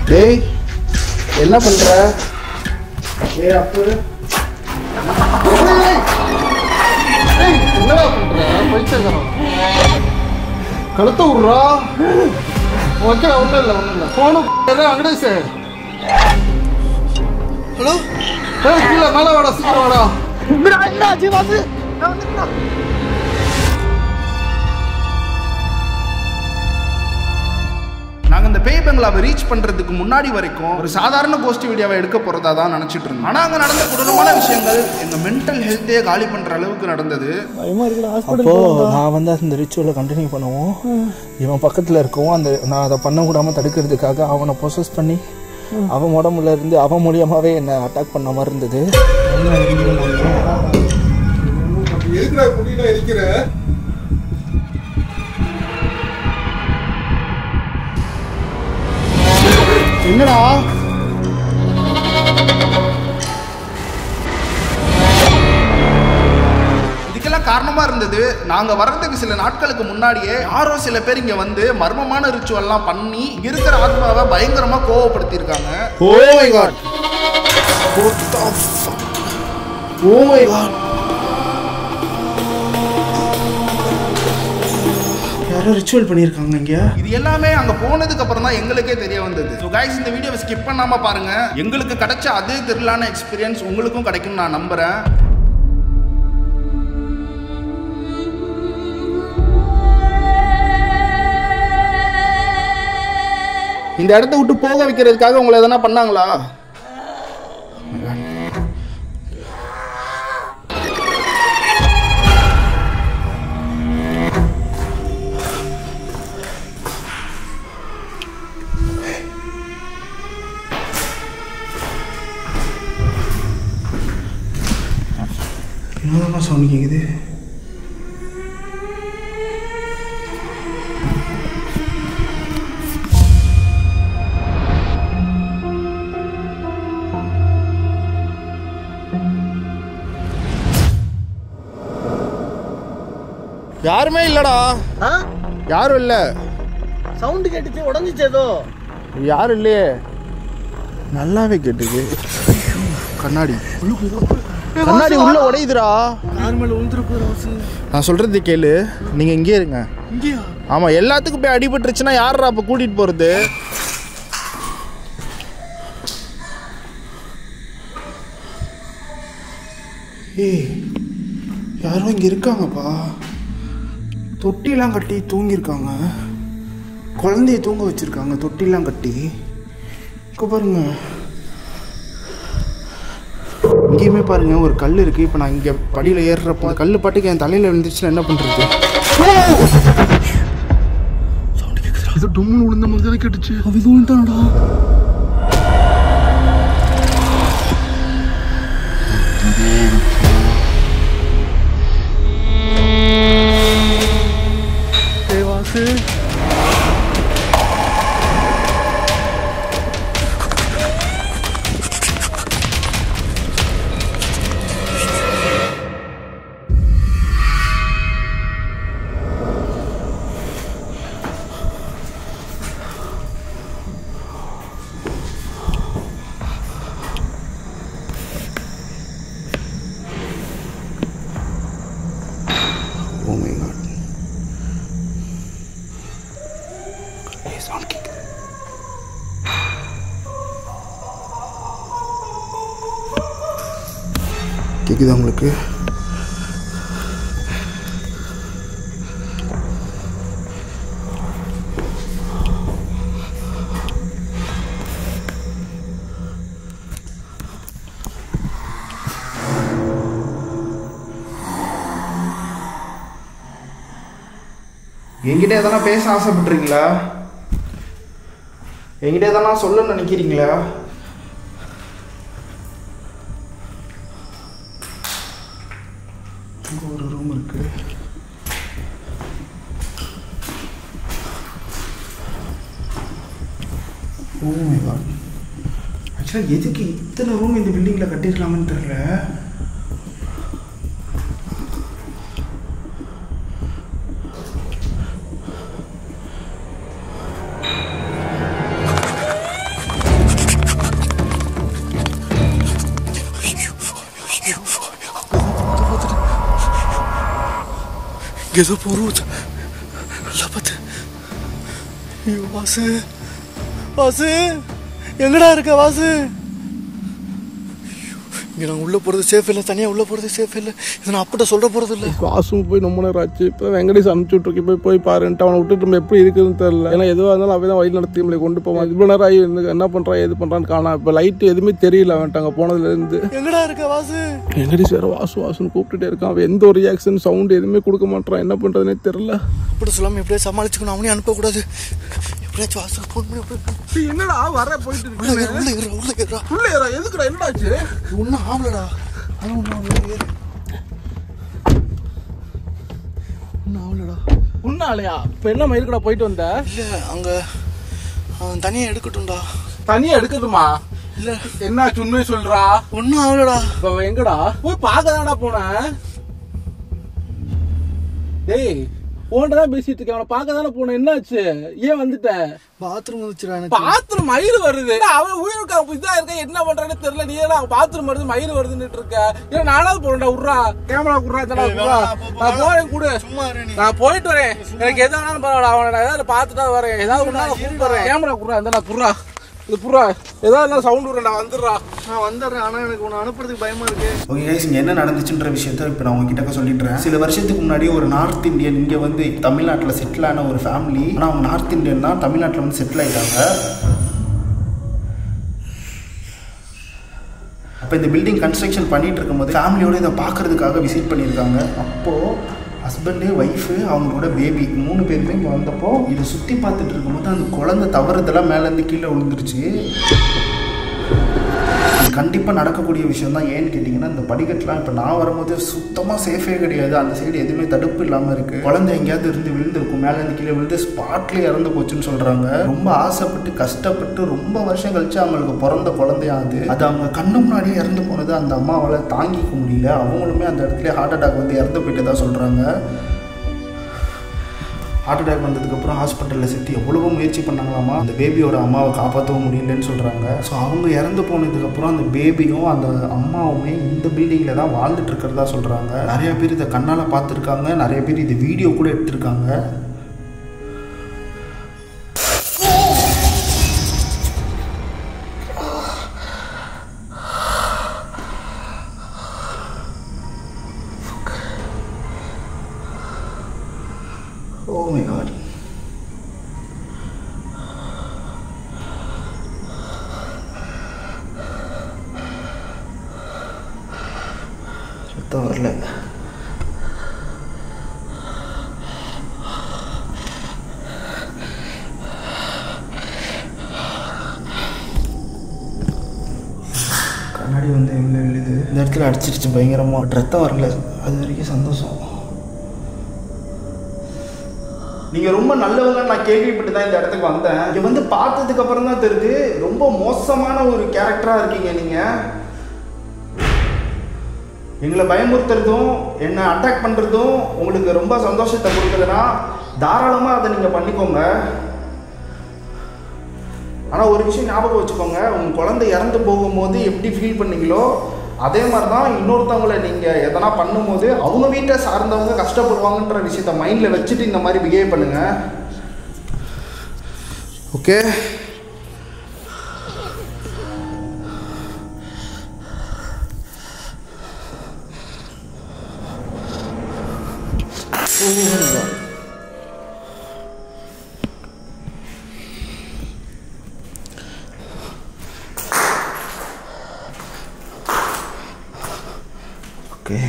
டேய் என்ன பண்ற? ஏய் அப்போ என்னடா பண்ற? பைத்தியக்காரன் கழுத்த விடுறா. ஓகே ஒன்றும் இல்லை ஃபோனு வெங்கடேஷ். ஹலோ கீழே மேலே வாடா சீக்கிரம் வாடா. நாங்கள் இந்த பேய் பெங்களாவை ரீச் பண்ணுறதுக்கு முன்னாடி வரைக்கும் ஒரு சாதாரண கோஷ்டி வீடியோவை எடுக்க போகிறதா தான் நினச்சிட்டு இருந்தோம். ஆனால் அங்கே நடந்த கொடூரமான விஷயங்கள் எங்கள் மென்டல் ஹெல்த்தையே காலி பண்ணுற அளவுக்கு நடந்தது. அப்போது நான் வந்து அந்த ரிச்சுவலை கண்டினியூ பண்ணுவோம். இவன் பக்கத்தில் இருக்கவும் நான் அதை பண்ண விடாமல் தடுக்கிறதுக்காக அவனை ப்ரொசஸ் பண்ணி அவன் உடம்புல இருந்து அவன் மூலியமாகவே என்னை அட்டாக் பண்ண மாதிரி இருந்தது. என்னடா இதுக்கெல்லாம் காரணமா இருந்தது நாங்க வர்றதுக்கு சில நாட்களுக்கு முன்னாடியே யாரோ சில பேர் இங்க வந்து மர்மமான ரிச்சுவல்லாம் பண்ணி இருக்கிற ஆத்மாவை பயங்கரமா கோவப்படுத்தி இருக்காங்க. Oh my God, oh my God, ritual பண்ணியிருக்காங்க இங்க. இது எல்லாமே அங்க போனதுக்கு அப்புறம் தான் எங்களுக்கே தெரிய வந்தது. ஸோ கைஸ், இந்த வீடியோவை ஸ்கிப் பண்ணாம பாருங்க. எங்களுக்கு கிடைச்ச அதே த்ரில்லான எக்ஸ்பீரியன்ஸ் உங்களுக்கும் கிடைக்கும் நான் நம்புறேன். இந்த இடத்த விட்டு போக வைக்கிறதுக்காக உங்களை எதனா பண்ணாங்களா? என்னதான் சவுண்ட் கேக்குது? யாருமே இல்லடா. யாரும் இல்ல. சவுண்ட் கேட்டுச்சு, உடஞ்சிச்சு ஏதோ. யாரும் இல்லையே. நல்லாவே கேட்டுது. கண்ணாடி உள்ள உடையுதுடா. நான் சொல்றது கேளு, நீங்க இங்கே இருங்க. ஆமா, எல்லாத்துக்கும் போய் அடிபட்டுருச்சுன்னா யாரா அப்ப கூட்டிட்டு போறது? ஏய், யாரும் இங்க இருக்காங்கப்பா. தொட்டிலாம் கட்டி தூங்கியிருக்காங்க. குழந்தைய தூங்க வச்சிருக்காங்க தொட்டிலாம் கட்டி. இங்க பாருங்க, இங்கேயுமே பாருங்க ஒரு கல் இருக்கு. இப்போ நான் இங்கே படியில் ஏறுறப்போ அந்த கல் பாட்டுக்கு என் தலையில் விழுந்துச்சுன்னா என்ன பண்ணுறது? சவுண்ட் கேட்குது. ஏதோ டொம்முன்னு விழுந்த மாதிரி தானே கேட்டுச்சு. அது இது விழுந்தானடா. தேவாசு கேக்குதா உங்களுக்கு? என்கிட்ட எதனா பேச ஆசைப்பட்டுறீங்களா? என்கிட்ட எதனா சொல்ல நினைக்கிறீங்களா? ஒரு ரூம் இருக்கு. ஓ மை காட், ஆக்சுவலாக எதுக்கு இத்தனை ரூம் இந்த பில்டிங்கில் கட்டிருக்கலாமன்னு தெரியல. ஏதோ போகிறோம் நல்லா பார்த்து. ஐயோ வாசு, வாசு எங்கடா இருக்க வாசு? இங்கே நான் உள்ளே போகிறது சேஃப் இல்லை, தனியாக உள்ளே போகிறது சேஃப் இல்லை. இதை நான் அப்பட்ட சொல்ல போகிறது இல்லை. வாசும் போய் ரொம்ப நேரம் ஆச்சு. இப்போ வெங்கடேஷ் அனுப்பிச்சு விட்ருக்கேன், போய் பாருன்ட்டு. அவனை விட்டுட்டு நம்ம எப்படி இருக்குதுன்னு தெரியல. ஏன்னா எதுவாக இருந்தாலும் அவன் தான் வழி நடத்தி நம்மளை கொண்டு போவான். இவ்வளோ நேரம் ஆகி என்ன பண்ணுறான் எது பண்ணுறான்னு காணா. இப்போ லைட்டு எதுவுமே தெரியல அவன்ட்டு அங்கே போனதுலேருந்து. எங்கடா இருக்க வாசு? வெங்கடேஷ் வேறு வாசு வாசுன்னு கூப்பிட்டுட்டே இருக்கான். அவன் எந்த ஒரு ரியாக்ஷன் சவுண்டு எதுவுமே கொடுக்க மாட்டான். என்ன பண்ணுறதுனே தெரியல. அப்படி சொல்லாமல் எப்படியா சமாளிச்சுக்கணும். அவனையும் அனுப்பக்கூடாது. எப்படியாச்சும் வாசு ஃபோன் பண்ணி என்னடா வர போயிட்டு உள்ள எதுக்குடா என்னடாச்சு? ஒன்றும் ஆகலடா. ஆனால் ஒன்றும் ஆகலடா. ஒன்றும் ஆகலையா? இப்போ என்ன மயிருக்கடா போயிட்டு வந்த? இல்லை அங்கே அவன் தனியாக எடுக்கட்டும்டா. தனியாக எடுக்கட்டுமா? இல்லை என்ன உண்மையை சொல்றா? ஒன்றும் ஆகலடா. இப்போ எங்கடா போய் பார்க்கதான்டா போனேன். டேய் ஓன்டதான் பேசிட்டு இருக்கேன். அவனை பார்க்க தானே போனேன். என்னாச்சு? ஏன் வந்துட்ட? பாத்ரூம் வந்துச்சுடா. பாத்ரூம் மயில் வருது. அவன் உயிருக்கு இதா இருக்க என்ன பண்றான்னு தெரியல. நீ ஏன் பாத்ரூம் வருது மயில் வருதுன்னு இருக்க? ஏன்னா நானாவது போறேன்டா. உட்றா கேமரா குடுறா. நான் போறேன் கூட. நான் போயிட்டு வரேன். எனக்கு எது வேணாலும் பரவாயில்ல. அவனை ஏதாவது பார்த்துட்டா வரேன். ஏதாவது ஒண்ணா கூப்பிட்டு வரேன். கேமரா குடுறா. இந்த நான் குடுறா. இது புறா ஏதாவது சவுண்ட் விடுறா. வந்துடுறா. நான் வந்துடுறேன். ஆனால் எனக்கு ஒன்று அனுப்புறதுக்கு பயமா இருக்கு. ஓகே கைஸ், இங்கே என்ன நடந்துச்சுன்ற விஷயத்த இப்போ நான் உங்ககிட்ட சொல்லிடுறேன். சில வருஷத்துக்கு முன்னாடி ஒரு நார்த் இந்தியன் இங்கே வந்து தமிழ்நாட்டில் செட்டில் ஆன ஒரு ஃபேமிலி. ஆனால் அவங்க நார்த் இந்தியன் தான் தமிழ்நாட்டில் வந்து செட்டில் ஆகிட்டாங்க. அப்போ இந்த பில்டிங் கன்ஸ்ட்ரக்ஷன் பண்ணிட்டு இருக்கும்போது ஃபேமிலியோடு இதை பார்க்கறதுக்காக விசிட் பண்ணியிருக்காங்க. அப்போது ஹஸ்பண்டு ஒய்ஃபு அவங்களோட பேபி 3 பேருமே இங்கே வந்தப்போ இதை சுற்றி பார்த்துட்டு இருக்கும்போது அந்த குழந்தை தவறுதெல்லாம் மேலேருந்து கீழே விழுந்துருச்சு. கண்டிப்பாக நடக்கக்கூடிய விஷயம் தான். ஏன்னு கேட்டிங்கன்னா இந்த படிக்கட்டுலாம் இப்போ நான் வரும்போது சுத்தமாக சேஃபே கிடையாது. அந்த சைடு எதுவுமே தடுப்பு இல்லாமல் இருக்குது. குழந்தை எங்கேயாவது இருந்து விழுந்திருக்கும். மேலேருந்து கீழே விழுந்து ஸ்பாட்லேயே இறந்து போச்சுன்னு சொல்கிறாங்க. ரொம்ப ஆசைப்பட்டு கஷ்டப்பட்டு ரொம்ப வருஷம் கழிச்சு அவங்களுக்கு பிறந்த குழந்தையாது. அது அவங்க கண்ணு முன்னாடியே இறந்து போனது அந்த அம்மாவால் தாங்கிக்க முடியல. அவங்களுமே அந்த இடத்துல ஹார்ட் அட்டாக் வந்து இறந்து போயிட்டு தான் சொல்கிறாங்க. ஹார்ட் அட்டாக் வந்ததுக்கப்புறம் ஹாஸ்பிட்டலில் சேர்த்து எவ்வளவோ முயற்சி பண்ணாங்களாமா. அந்த பேபியோட அம்மாவை காப்பாற்றவும் முடியலன்னு சொல்கிறாங்க. ஸோ அவங்க இறந்து போனதுக்கப்புறம் அந்த பேபியும் அந்த அம்மாவுமே இந்த பில்டிங்கில் தான் வாழ்ந்துட்டு இருக்கிறதா சொல்கிறாங்க. நிறைய பேர் இதை கண்ணால் பார்த்துருக்காங்க. நிறைய பேர் இது வீடியோ கூட எடுத்திருக்காங்க. Oh my god. சுத்தம் வரல. கண்ணாடி வந்து எவ்வளோ எழுது. இந்த இடத்துல அடிச்சிருச்சு பயங்கரமாக. ரத்தம் வரல. அது வரைக்கும் சந்தோஷம். நீங்கள் ரொம்ப நல்லவங்க நான் கேள்விப்பட்டு தான் இந்த இடத்துக்கு வந்தேன். இங்கே வந்து பார்த்ததுக்கு அப்புறம் தான் தெரியுது ரொம்ப மோசமான ஒரு கேரக்டராக இருக்கீங்க நீங்கள். எங்களை பயமுறுத்துறதும் என்னை அட்டாக் பண்ணுறதும் உங்களுக்கு ரொம்ப சந்தோஷத்தை கொடுக்குதுன்னா தாராளமாக அதை நீங்கள் பண்ணிக்கோங்க. ஆனால் ஒரு விஷயம் ஞாபகம் வச்சுக்கோங்க. உங்கள் குழந்தை இறந்து போகும்போது எப்படி ஃபீல் பண்ணீங்களோ அதே மாதிரி தான் இன்னொருத்தவங்களை நீங்கள் எதனா பண்ணும்போது அவங்க வீட்டை சார்ந்தவங்க கஷ்டப்படுவாங்கன்ற விஷயத்த மைண்டில் வச்சுட்டு இந்த மாதிரி பிஹேவ் பண்ணுங்கள். ஓகே? ஓகே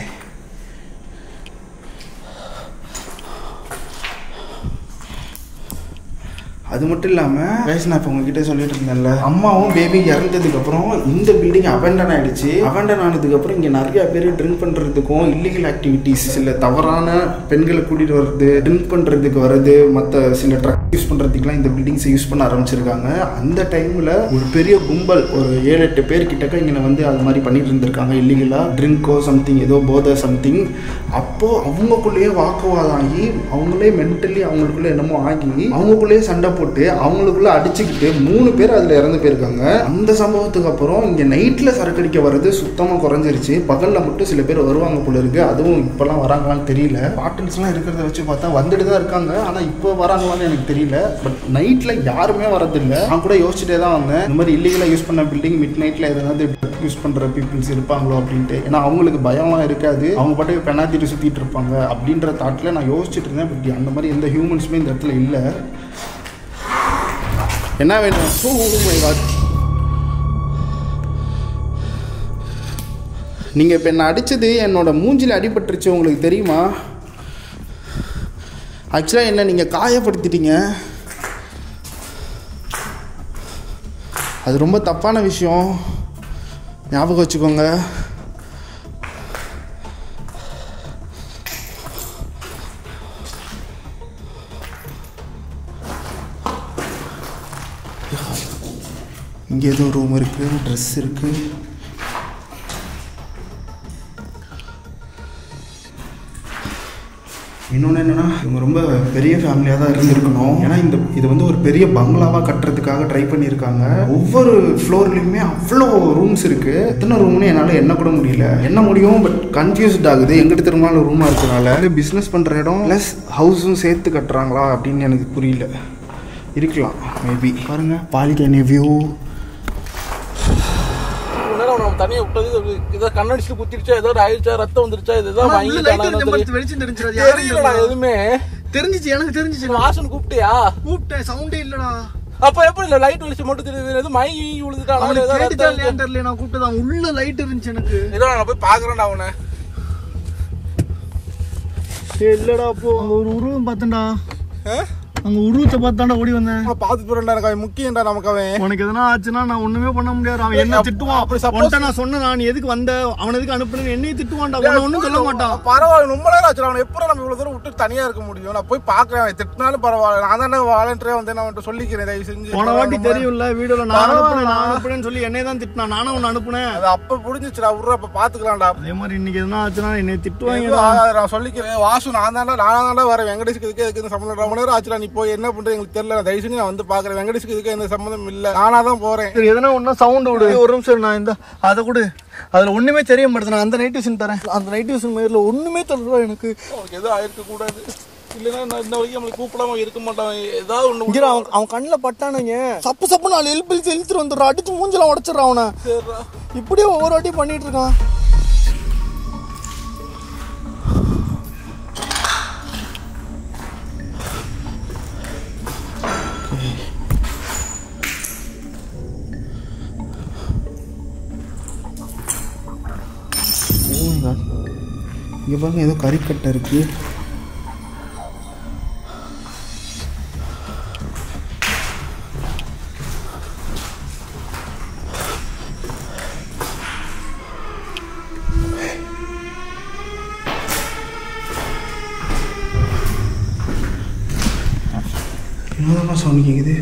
அது மட்டும் இல்லாமல் நான் இப்போ உங்ககிட்ட சொல்லிட்டு இருந்தேன்ல, அம்மாவும் பேபி இறந்ததுக்கப்புறம் இந்த பில்டிங் அபெண்டன் ஆகிடுச்சு. அபெண்டன் ஆனதுக்கப்புறம் இங்கே நிறையா பேர் ட்ரிங்க் பண்ணுறதுக்கும் இல்லீகல் ஆக்டிவிட்டீஸ், சில தவறான பெண்களை கூட்டிகிட்டு வர்றது, ட்ரிங்க் பண்ணுறதுக்கு வர்றது, மற்ற சில ட்ரக் யூஸ் பண்ணுறதுக்குலாம் இந்த பில்டிங்ஸை யூஸ் பண்ண ஆரம்பிச்சிருக்காங்க. அந்த டைமில் ஒரு பெரிய கும்பல் ஒரு 7-8 பேர் கிட்டக்க இங்கே வந்து அது மாதிரி பண்ணிட்டு இருந்திருக்காங்க. இல்லீகலாக ட்ரிங்க்கோ சம்திங் ஏதோ போதை சம்திங். அப்போது அவங்களுக்குள்ளேயே வாக்குவாதம் ஆகி அவங்களே மென்டலி அவங்களுக்குள்ளே என்னமோ ஆகி அவங்களுக்குள்ளேயே சண்டை போட்டு போட்டு அவங்களுக்குள்ள அடிச்சுக்கிட்டு 3 பேர் அதில் இறந்து போயிருக்காங்க. அந்த சம்பவத்துக்கு அப்புறம் இங்கே நைட்டில் சரக்கடிக்க வர்றது சுத்தமாக குறைஞ்சிருச்சு. பகலில் மட்டும் சில பேர் வருவாங்க போல இருக்குது. அதுவும் இப்போலாம் வராங்களான்னு தெரியல. பாட்டில்ஸ்லாம் இருக்கிறத வச்சு பார்த்தா வந்துட்டு தான் இருக்காங்க. ஆனால் இப்போ வராங்களான்னு எனக்கு தெரியல. பட் நைட்டில் யாருமே வரதில்லை. நான் கூட யோசிச்சுட்டே தான் வந்தேன், இந்த மாதிரி இல்லீகலாக யூஸ் பண்ண பில்டிங் மிட் நைட்டில் எதாவது யூஸ் பண்ணுற பீப்புள்ஸ் இருப்பாங்களோ அப்படின்ட்டு. ஏன்னா அவங்களுக்கு பயம்லாம் இருக்காது, அவங்க பாட்டுக்கு பெண்ணாத்திட்டு சுற்றிட்டு இருப்பாங்க அப்படின்ற தாட்டில் நான் யோசிச்சுட்டு இருந்தேன். பட் அந்த மாதிரி எந்த ஹியூமன்ஸுமே இந்த இடத்துல இல்லை. என்ன வேணும்? நீங்கள் இப்போ என்ன அடித்தது என்னோட மூஞ்சில் அடிபட்டுருச்சு, உங்களுக்கு தெரியுமா? ஆக்சுவலாக என்ன நீங்கள் காயப்படுத்திட்டீங்க. அது ரொம்ப தப்பான விஷயம், ஞாபகம் வச்சுக்கோங்க. இங்கே ஏதோ ரூம் இருக்குது, ட்ரெஸ் இருக்குது. இன்னொன்று என்னென்னா, இவங்க ரொம்ப பெரிய ஃபேமிலியாக தான் இருந்திருக்கணும். ஏன்னா இது வந்து ஒரு பெரிய பங்களாவாக கட்டுறதுக்காக ட்ரை பண்ணியிருக்காங்க. ஒவ்வொரு ஃப்ளோர்லேயுமே அவ்வளோ ரூம்ஸ் இருக்குது. எத்தனை ரூம்னு என்னால் எண்ண கூட முடியல. என்ன முடியும், பட் கன்ஃபியூஸ்ட் ஆகுது. எங்கிட்ட திரும்பினாலும் ரூமாக இருக்கிறனால பிஸ்னஸ் பண்ணுற இடம் ப்ளஸ் ஹவுஸும் சேர்த்து கட்டுறாங்களா அப்படின்னு எனக்கு புரியல. இருக்கலாம் மேபி. பாருங்கள், பால்கனி வியூ. தனியா விட்டது ஏதோ கண்ணடிச்சு குத்திருச்சா, ஏதோ ஆயிடுச்சா, ரத்தம் வந்துருச்சா, இதுதான் எதுவுமே தெரிஞ்சிச்சு. எனக்கு தெரிஞ்சிச்சு. வாசன் கூப்பிட்டியா? கூப்பிட்டேன், சவுண்டே இல்லடா. அப்ப எப்படி இல்ல, லைட் வெளிச்சு மட்டும் தெரியுது. எதுவும் மை விழுந்துட்டான். நான் கூப்பிட்டதான், உள்ள லைட் இருந்துச்சு எனக்கு. ஏதோ நான் போய் பாக்குறேன்டா அவனை. இல்லடா, அப்போ அங்க ஒரு உருவம் பார்த்தேன்டா. அங்க உருவத்தை பார்த்தாண்டா ஓடி வந்தேன். பாத்து போறேன்டா, எனக்கு அவன் முக்கியம்டா. நமக்கு அவன் உனக்கு எதனா ஆச்சுன்னா நான் ஒண்ணுமே பண்ண முடியாது. அவன் என்ன திட்டுவான். அப்படி நான் சொன்னேன், நான் எதுக்கு வந்த, அவன் எதுக்கு அனுப்புனேன்னு என்னையும் திட்டுவான்டா. ஒன்னும் சொல்ல மாட்டான். பரவாயில்ல, ரொம்ப நேரம் ஆச்சு. அவனை எப்பறம் நம்ம இவ்வளவு தூரம் விட்டு தனியா இருக்க முடியும்? நான் போய் பாக்குறேன், அவன் திட்டினாலும் பரவாயில்ல. நான் தானே வாலண்டியரா வந்து நான் அவன்கிட்ட சொல்லிக்கிறேன், தயவு செஞ்சு. போன வாட்டி தெரியும்ல வீடியோல நான் அனுப்புனேன்னு சொல்லி என்னைய தான் திட்டினான். நானும் ஒன்னு அனுப்புனேன். அது அப்ப புரிஞ்சிச்சுடா, உருவ அப்ப பாத்துக்கலாம்டா. அதே மாதிரி இன்னைக்கு எதனா ஆச்சுன்னா என்னை திட்டுவாங்க. நான் சொல்லிக்கிறேன், வாசு நான் தானே வரேன். வெங்கடேஷ்க்கு இதுக்கு சம்பந்தம். ரொம்ப நேரம் ஆச்சுடா, நீ போய் என்ன பண்றது தெரியல. தயவு செஞ்சு நான் வந்து பாக்குறேன். வெங்கடேஷ்க்கு இதுக்கு எந்த சம்பந்தம் இல்ல, நானா தான் போறேன். எதனா ஒன்னா சவுண்ட் விடு. ஒரு நிமிஷம், நான் இந்த அதை கூட அதுல ஒண்ணுமே தெரிய மாட்டேது. நான் அந்த நைட் டியூஷன் தரேன். அந்த நைட் டியூஷன் மேல ஒண்ணுமே தெரியல எனக்கு. எதுவும் ஆயிருக்க கூடாது, இல்லைன்னா நான் இந்த வரைக்கும் நம்மளுக்கு கூப்பிடாம இருக்க மாட்டான். ஏதாவது ஒண்ணு அவன் கண்ணில் பட்டானுங்க, சப்பு சப்பு நாலு எழுப்பிச்சு வந்துடுறான். அடிச்சு மூஞ்சலாம் உடச்சிடறான் அவனை. இப்படியே ஒவ்வொரு வாட்டி பண்ணிட்டு இருக்கான். இங்கே பாருங்க, ஏதோ கறிக்கட்டை இருக்கு. என்னதான் சவுண்ட் கேக்குது?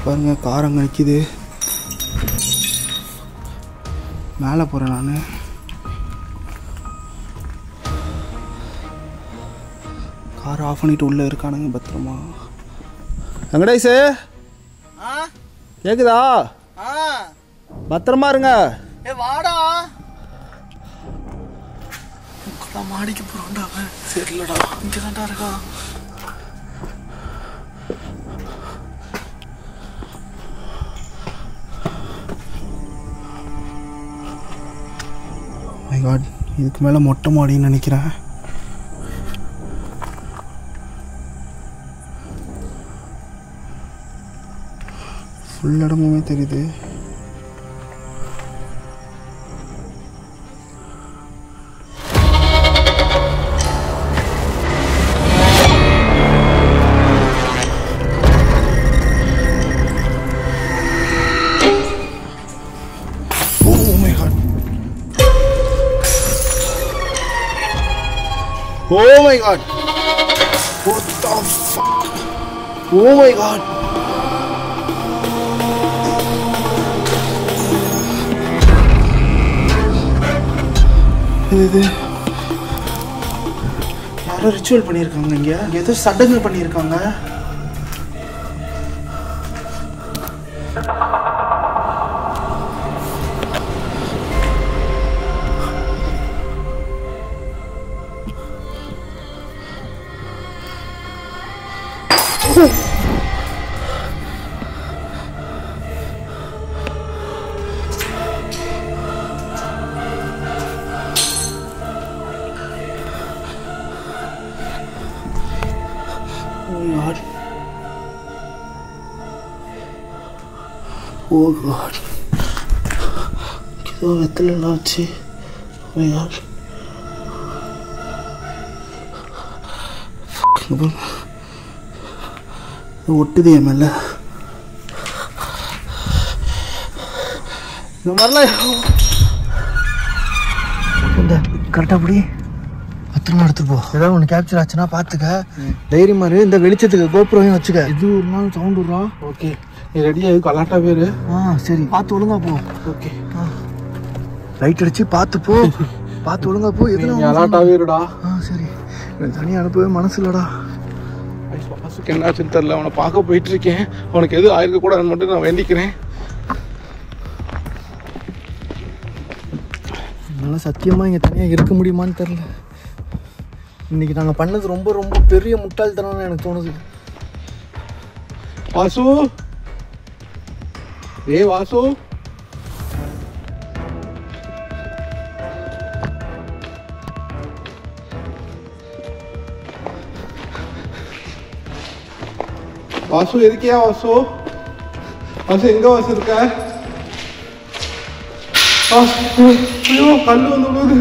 பாருங்க, கார் அங்கே நிற்கிது. மேலே போகிறேன் நான். கார் ஆஃப் பண்ணிட்டு உள்ளே இருக்கானுங்க பத்திரமா. வெங்கடேஷ் கேக்குதா? பத்திரமா இருங்க. வாடா, மாடிக்கு போறான்டா அவன். சரிலடா, இங்கதான்டா இருக்கா. மை காட், இதுக்கு மேலே மொட்டை மாடின்னு நினைக்கிறேன். ஃபுல் இடமுமே தெரியுது. Oh my god. What the fuck? Oh my god. இது யாரோ ரிச்சுவல் பண்ணியிருக்காங்க. இங்கே ஏதோ சடங்கு பண்ணியிருக்காங்க. Oh god. ஏதோ வெத்தலாம் வச்சு. Oh god. ஒட்டுது என் மேல. இந்த மாதிரிலாம் இந்த கரெக்டாக அப்படி பத்திரமா எடுத்துட்டு போ. ஏதாவது ஒன்று கேப்சர் ஆச்சுன்னா பார்த்துக்க. தைரியமா இரு. இந்த வெளிச்சத்துக்கு கோபுரம் வச்சுக்க. இது ஒரு நாள் சவுண்ட் விட்றா. ஓகே, நீ ரெடியாக கலாட்டா பேரு. சரி, பார்த்து ஒழுங்கா போ. ஓகே, லைட் அடிச்சு பார்த்து போ. பார்த்து ஒழுங்கா போ. எதுவும் கலாட்டாவே இருடா. சரி, எனக்கு தனியாக அனுப்பவே மனசு இல்லடா. பாசுக்கு என்ன ஆச்சுன்னு தெரியல. அவனை பார்க்க போயிட்டு இருக்கேன். அவனுக்கு எதுவும் ஆயிருக்க கூடாதுன்னு மட்டும் நான் வேண்டிக்கிறேன். என்னால் சத்தியமாக இங்கே தனியாக இருக்க முடியுமான்னு தெரில. இன்னைக்கு நாங்கள் பண்ணது ரொம்ப ரொம்ப பெரிய முட்டாள்தனம்னு எனக்கு தோணுது. வாசு, வாசு, வாசு இருக்கியா? வாசு, வாசு எங்க வாசு இருக்க? ஐயோ, கல்லு வந்து விழுது.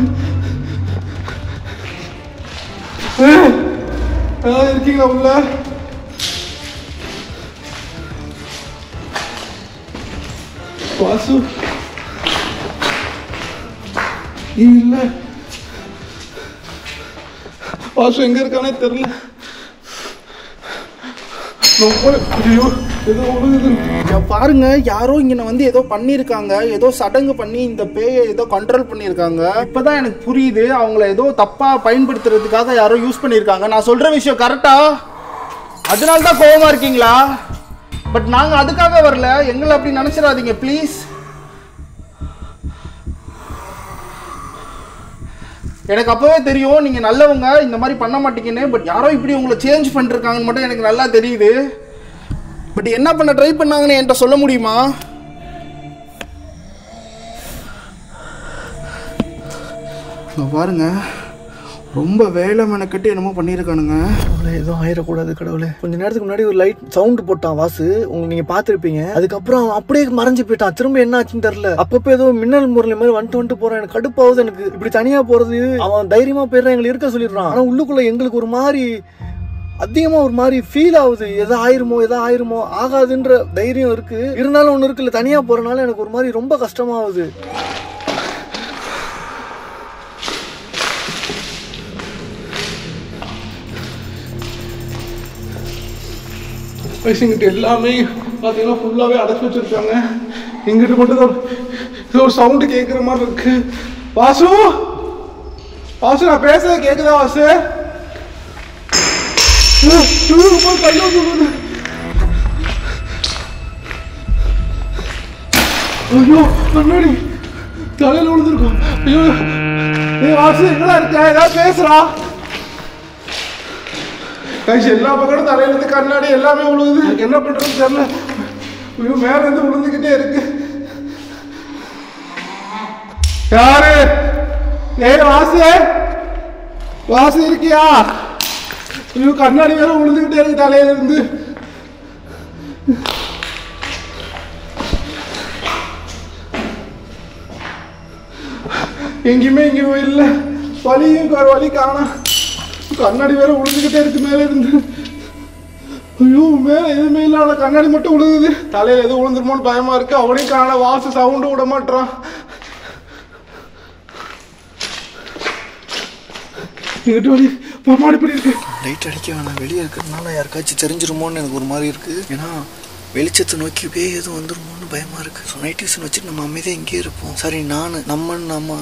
இருக்கீங்களா உள்ள? வாசு இல்ல. வாசு எங்க இருக்கானே தெரியல. பாருங்க, யாரோ இங்க வந்து ஏதோ பண்ணிருக்காங்க. ஏதோ சடங்கு பண்ணி இந்த பேயை ஏதோ கண்ட்ரோல் பண்ணிருக்காங்க. இப்பதான் எனக்கு புரியுது. அவங்கள ஏதோ தப்பா பயன்படுத்துறதுக்காக யாரோ யூஸ் பண்ணிருக்காங்க. நான் சொல்ற விஷயம் கரெக்டா? அதனாலதான் கோவமா இருக்கீங்களா? பட் நாங்க அதுக்காக வரல. எங்களை அப்படி நினைச்சிடாதீங்க ப்ளீஸ். எனக்கு அப்பவே தெரியும் நீங்க நல்லவங்க, இந்த மாதிரி பண்ண மாட்டீங்கன்னு. பட் யாரோ இப்படி உங்களை சேஞ்ச் பண்ணிருக்காங்கன்னு மட்டும் எனக்கு நல்லா தெரியுது. பட் என்ன பண்ண ட்ரை பண்ணாங்கன்னு என்கிட்ட சொல்ல முடியுமா? பாருங்க, ரொம்ப வேலை மெனக்கட்டு என்னமோ பண்ணியிருக்கானுங்க. எதுவும் ஆயிடக்கூடாது கடவுளே. கொஞ்ச நேரத்துக்கு முன்னாடி ஒரு லைட் சவுண்ட் போட்டான் வாசு, நீங்க பாத்துருப்பீங்க. அதுக்கப்புறம் அப்படியே மறைஞ்சு போயிட்டான். திரும்ப என்ன ஆச்சுன்னு தெரியல. அப்பப்போ ஏதோ மின்னல் முரளி மாதிரி வந்துட்டு போறான். எனக்கு கடுப்பாவது. எனக்கு இப்படி தனியா போறது, அவன் தைரியமா போயிடுறான், எங்களுக்கு இருக்க சொல்லிடுறான். ஆனா உள்ளுக்குள்ள எங்களுக்கு ஒரு மாதிரி அதிகமா ஒரு மாதிரி ஃபீல் ஆகுது. எதா ஆயிருமோ ஆகாதுன்ற தைரியம் இருக்கு. இருந்தாலும் ஒண்ணு இருக்குல்ல, தனியா போறதுனால எனக்கு ஒரு மாதிரி ரொம்ப கஷ்டமாகுது. இங்கிட்ட எல்லாமே பார்த்தீங்கன்னா ஃபுல்லாகவே அடைச்சி வச்சிருக்காங்க. இங்கிட்ட மட்டும் தான் ஒரு சவுண்டு கேட்குற மாதிரி இருக்கு. வாசு, வாசு, நான் பேசுறத கேட்குதா வாசு? கல்லு சொல்லுது. ஐயோ, முன்னாடி தலையில விழுந்துருக்கோம். ஐயோ, வாசு எங்கடா இருக்க? ஏதாவது பேசுறா? எல்லா பக்கமும் தலையில இருந்து கண்ணாடி எல்லாமே விழுகுது. என்ன பண்றது தெரியல. ஐயோ, மேல இருந்து விழுந்துகிட்டே இருக்கு. யாரு? வாசு, வாசு இருக்கியா? ஐயோ, கண்ணாடி வேற விழுந்துகிட்டே இருக்கு தலையில இருந்து. எங்கேயுமே இல்லை. வழி காணோம். கண்ணாடி வேற விழுந்துகிட்டே இருக்கு மேல இருந்து. ஐயோ, மேல எதுவுமே இல்லை. அவனை கண்ணாடி மட்டும் விழுகுது. தலையில எதுவும் விழுந்துருமோன்னு பயமா இருக்கு. அவனையும் காண. வாசு சவுண்டு விட மாட்டான். இங்கிட்டு மாடிப்படி இருக்கு. லைட் அடிக்க வேணாம், வெளியே இருக்கிறதுனால யாருக்காச்சும் தெரிஞ்சிருமோன்னு எனக்கு ஒரு மாதிரி இருக்கு. ஏன்னா வெளிச்சத்தை நோக்கி பேய் எதுவும் வந்துருமோன்னு பயமா இருக்கு. ஸோ நைட் டியூஷன் வச்சுட்டு நம்ம அமைதியாக இங்கேயே இருப்போம். சரி, நம்ம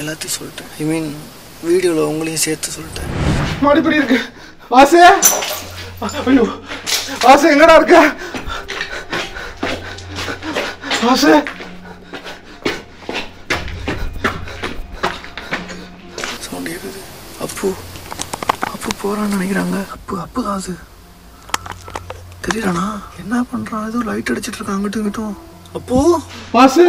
எல்லாத்தையும் சொல்லிட்டேன். ஐ மீன் வீடியோவில் உங்களையும் சேர்த்து சொல்லிட்டேன். மாடிப்படி இருக்கு. வாசு, ஐயோ வாசு எங்கடா இருக்க? வாசு, சவுண்ட் கேக்குது. அப்பு போறான்னு நினைக்கிறாங்க. அப்பு காசு தெரியலண்ணா, என்ன பண்றான்? ஏதோ லைட் அடிச்சிட்டு இருக்கான் அங்கிட்டும் இங்கிட்டும். அப்பு, வாசு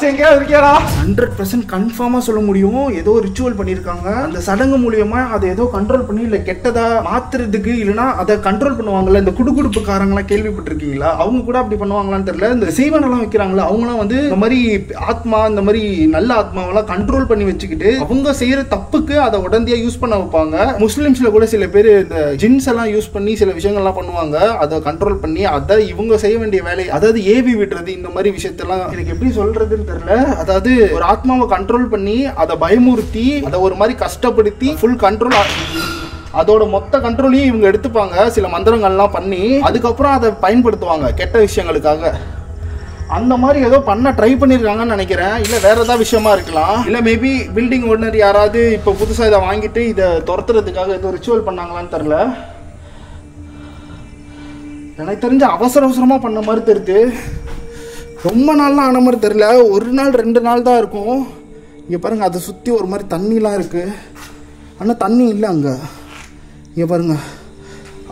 எங்கேயா இருக்கியாடா? 100% கன்ஃபார்மா சொல்ல முடியும். ஏதோ ரிச்சுவல் பண்ணியிருக்காங்க. அந்த சடங்கு மூலியமா அதை ஏதோ கண்ட்ரோல் பண்ணி இல்லை கெட்டதா மாத்துறதுக்கு, இல்லைன்னா அதை கண்ட்ரோல் பண்ணுவாங்கல்ல. இந்த குடுகுடுப்புக்காரங்களாம் கேள்விப்பட்டிருக்கீங்களா? அவங்க கூட அப்படி பண்ணுவாங்களான்னு தெரியல. இந்த சீவனெல்லாம் வைக்கிறாங்களா, அவங்களாம் வந்து இந்த மாதிரி ஆத்மா, இந்த மாதிரி நல்ல ஆத்மாவெல்லாம் கண்ட்ரோல் பண்ணி வச்சுக்கிட்டு அவங்க செய்யற தப்புக்கு அதை உடனடியா யூஸ் பண்ண வைப்பாங்க. முஸ்லிம்ஸ்ல கூட சில பேர் இந்த ஜின்ஸ் எல்லாம் யூஸ் பண்ணி சில விஷயங்கள்லாம் பண்ணுவாங்க. அதை கண்ட்ரோல் பண்ணி அதை இவங்க செய்ய வேண்டிய வேலை, அதாவது ஏவி விடுறது, இந்த மாதிரி விஷயத்தெல்லாம் எனக்கு எப்படி சொல்றது தெரியல. அதாவது ஒரு ஆத்மாவை கண்ட்ரோல் பண்ணி அதை பயமுறுத்தி அதை ஒரு மாதிரி கஷ்டப்படுத்தி ஃபுல் கண்ட்ரோல், அதோட மொத்த கண்ட்ரோலையும் இவங்க எடுத்துப்பாங்க சில மந்திரங்கள்லாம் பண்ணி. அதுக்கப்புறம் அதை பயன்படுத்துவாங்க கெட்ட விஷயங்களுக்காக. அந்த மாதிரி ஏதோ பண்ண ட்ரை பண்ணியிருக்காங்கன்னு நினைக்கிறேன். இல்லை வேற ஏதாவது விஷயமா இருக்கலாம். இல்லை மேபி பில்டிங் ஓனர் யாராவது இப்போ புதுசாக இதை வாங்கிட்டு இதை துரத்துறதுக்காக ஏதோ ரிச்சுவல் பண்ணாங்களான்னு தெரில. எனக்கு தெரிஞ்ச அவசரமாக பண்ண மாதிரி தெரியுது. ரொம்ப நாள்லாம் ஆன மாதிரி தெரில. ஒரு நாள் 2 நாள் தான் இருக்கும். இங்கே பாருங்கள், அதை சுற்றி ஒரு மாதிரி தண்ணிலாம் இருக்குது. ஆனால் தண்ணி இல்லை அங்கே. இங்கே பாருங்கள்,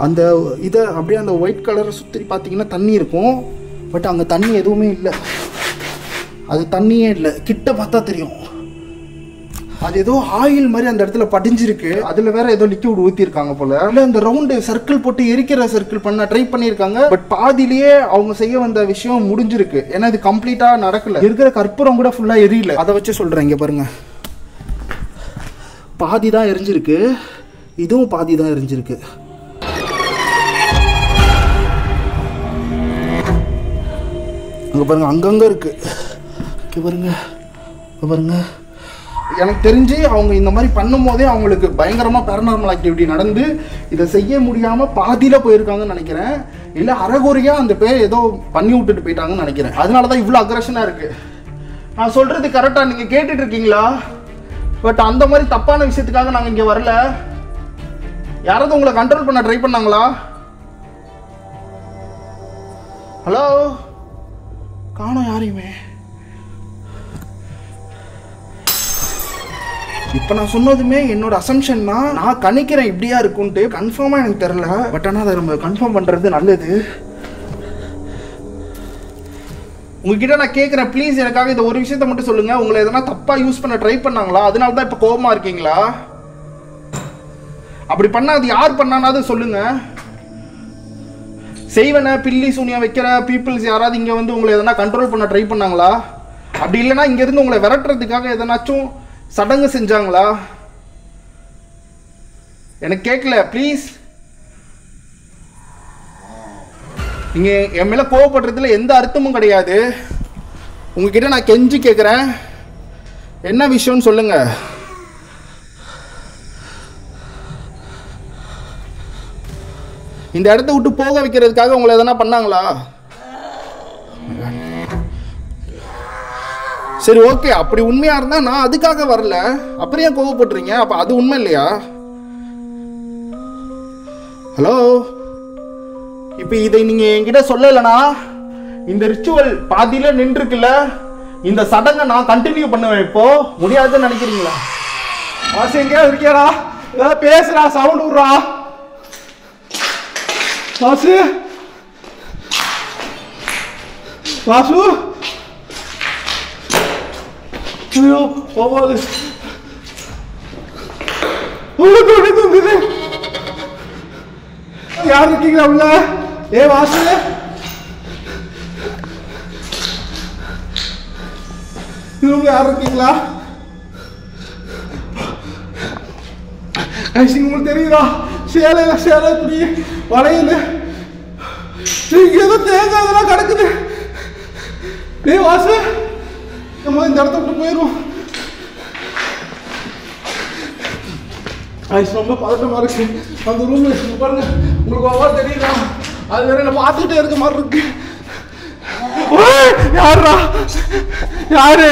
அந்த இதை அப்படியே அந்த ஒயிட் கலரை சுற்றி பார்த்தீங்கன்னா தண்ணி இருக்கும். பட் அங்கே தண்ணி எதுவுமே இல்லை. அது தண்ணியே இல்லை. கிட்ட பார்த்தா தெரியும். அது ஏதோ ஆயில் மாதிரி அந்த இடத்துல படிஞ்சிருக்கு. அதில் வேற ஏதோ லிக்விட் ஊற்றிருக்காங்க போல. இல்லை அந்த ரவுண்டு சர்க்கிள் போட்டு எரிக்கிற சர்க்கிள் பண்ண ட்ரை பண்ணியிருக்காங்க. பட் பாதிலேயே அவங்க செய்ய வந்த விஷயம் முடிஞ்சிருக்கு. ஏன்னா இது கம்ப்ளீட்டாக நடக்கல. இருக்கிற கற்பூரம் கூட ஃபுல்லாக எரியல. அதை வச்சு சொல்கிறேன். இங்கே பாருங்க, பாதி தான் எரிஞ்சிருக்கு. இதுவும் பாதி தான் எரிஞ்சிருக்கு. அங்கே பாருங்க, அங்கங்கே இருக்கு. இங்கே பாருங்க, பாருங்க. எனக்கு தெரிஞ்சு அவங்க இந்த மாதிரி பண்ணும் போதே அவங்களுக்கு பயங்கரமாக பேரநார்மல் ஆக்டிவிட்டி நடந்து இதை செய்ய முடியாமல் பாதியில் போயிருக்காங்கன்னு நினைக்கிறேன். இல்லை அரைகுறையாக அந்த பேர் ஏதோ பண்ணி விட்டுட்டு போயிட்டாங்கன்னு நினைக்கிறேன். அதனால தான் இவ்வளோ அக்ரெஷனாக இருக்குது. நான் சொல்கிறது கரெக்டாக நீங்கள் கேட்டுட்டு இருக்கீங்களா? பட் அந்த மாதிரி தப்பான விஷயத்துக்காக நாங்கள் இங்கே வரல. யாராவது உங்களை கண்ட்ரோல் பண்ண ட்ரை பண்ணாங்களா? ஹலோ, காணோம் யாரையுமே. இப்போ நான் சொன்னதுமே என்னோட அசம்ஷன் தான். நான் கணிக்கிறேன் இப்படியா இருக்கும்ட்டு. கன்ஃபார்மாக எனக்கு தெரில. பட் ஆனால் அதை நம்ம கன்ஃபார்ம் பண்ணுறது நல்லது. உங்ககிட்ட நான் கேட்குறேன், ப்ளீஸ் எனக்காக இந்த ஒரு விஷயத்த மட்டும் சொல்லுங்கள். உங்களை எதனா தப்பாக யூஸ் பண்ண ட்ரை பண்ணாங்களா? அதனால தான் இப்போ கோபமாக இருக்கீங்களா? அப்படி பண்ணால் அது யார் பண்ணானாவது சொல்லுங்கள். செய்வன பில்லி சூனியா வைக்கிற பீப்புள்ஸ் யாராவது இங்கே வந்து உங்களை எதனா கண்ட்ரோல் பண்ண ட்ரை பண்ணாங்களா? அப்படி இல்லைன்னா இங்கேருந்து உங்களை விரட்டுறதுக்காக எதனாச்சும் சடங்கு செஞ்சாங்களா? எனக்கு கேட்கல. ப்ளீஸ், நீங்க என் மேல கோவப்படுறதுல எந்த அர்த்தமும் கிடையாது. உங்ககிட்ட நான் கெஞ்சி கேட்குறேன், என்ன விஷயம்னு சொல்லுங்க. இந்த இடத்த விட்டு போக வைக்கிறதுக்காக உங்களை எதனா பண்ணாங்களா? சரி, ஓகே, அப்படி உண்மையா இருந்தா நான் அதுக்காக வரல. அப்புறம் ஏன் கோவப்படுறீங்க? அப்ப அது உண்மை இல்லையா? ஹலோ, இப்ப இதை நீங்க என்கிட்ட சொல்லலைனா இந்த ரிச்சுவல் பாதியில நின்றுக்குல்ல, இந்த சடங்கை நான் கண்டினியூ பண்ணுவேன். இப்போ முடியாதுன்னு நினைக்கிறீங்களா? வாசு எங்கேயா இருக்கியாடா? ஏதாவது பேசுறா, சவுண்ட் விடுறா. வாசு, வாசு, ஐயோ போவாது. யார் இருக்கீங்களா உள்ள? ஏ வாசு, இவங்க யார் இருக்கீங்களா? உங்களுக்கு தெரியுதா? சேலையில சேலை இப்படி வளையல ஏதோ தேங்காய் அதெல்லாம் கிடக்குது. ஏ வாசு, நம்ம இந்த இடத்த விட்டு போயிடுவோம். ஐஸ் ரொம்ப பதட்டமாக இருக்கு. அந்த ரூம்ல பாருங்க, உங்களுக்கு அவ்வளோ தெரியுதா? அது வேற என்ன பார்த்துக்கிட்டே இருக்க மாதிரி இருக்கு. யாருடா? யாரு?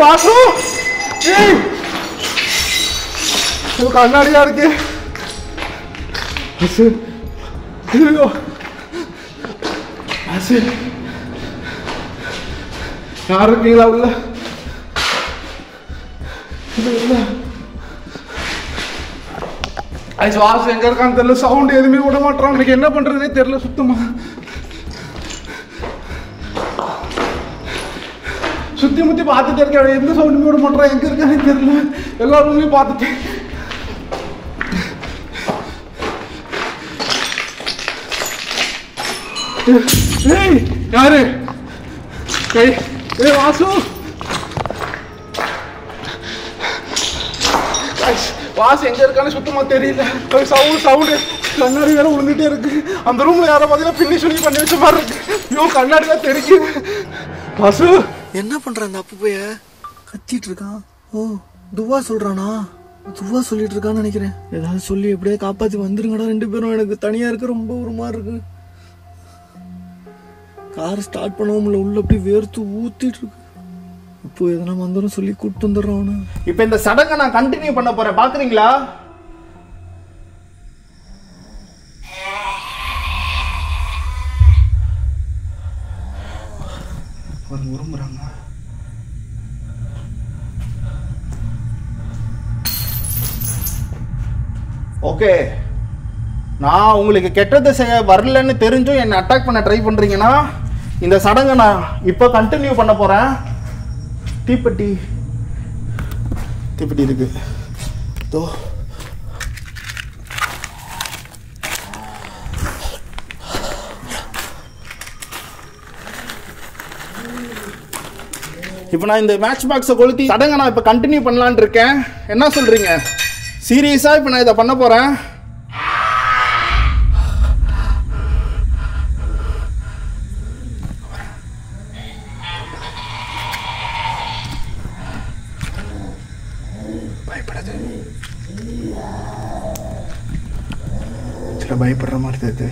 வாசு, கண்ணாடியா இருக்கு. யார் இருக்கீங்களா உள்ள? வாசு எங்க இருக்கான்னு தெரியல. சவுண்ட் எதுவுமே விட மாட்டான். இன்னைக்கு என்ன பண்றதுனே தெரியல சுத்தமா. சுத்தி முத்தி பார்த்துட்டே இருக்கேன், எந்த சவுண்டுமே விட மாட்டான். எங்க இருக்கானே தெரியல. எல்லா ரூமையும் பார்த்துட்டேன். யாரு? வாசு, வாசு எங்க இருக்கான்னு சுத்தமா தெரியல. சவுண்டு கண்ணாடி வேற விழுந்துட்டே இருக்கு. அந்த ரூம்ல யாரோ பாத்தீங்கன்னா பின்னி சொல்லி பண்ணி வச்ச மாதிரி இருக்கு. ஐயோ, கண்ணாடி தான் தெரிக்குது. வாசு என்ன பண்றான் அந்த அப்ப போய? கத்திட்டு இருக்கான். ஓ, துவா சொல்றானா? துவா சொல்லிட்டு இருக்கான்னு நினைக்கிறேன். ஏதாவது சொல்லி எப்படியே காப்பாத்தி வந்துருங்கடா 2 பேரும். எனக்கு தனியா இருக்க ரொம்ப ஒரு மாதிரி இருக்கு. கார் ஸ்டார்ட் பண்ணவும் இல்லை, உள்ள அப்படியே வேர்த்து ஊத்திட்டு இருக்கு. இப்போ எதனா வந்தோம் சொல்லி கூப்பிட்டு வந்துடுறான். இப்ப இந்த சடங்கை நான் கண்டினியூ பண்ண போறேன், பாக்குறீங்களா? உருமுறாங்க. ஓகே, நான் உங்களுக்கு கெட்டது செய்ய வரலன்னு தெரிஞ்சும் என்னை அட்டாக் பண்ண ட்ரை பண்றீங்கன்னா இந்த சடங்கை நான் இப்போ கண்டினியூ பண்ண போறேன். தீப்பெட்டி இருக்கு. இப்போ நான் இந்த மேட்ச் பாக்ஸை கொளுத்தி சடங்கை நான் இப்போ கண்டினியூ பண்ணலான் இருக்கேன். என்ன சொல்றீங்க? சீரியஸா இப்போ நான் இதை பண்ண போறேன். பயப்படுற மாதிரி தெரியுது.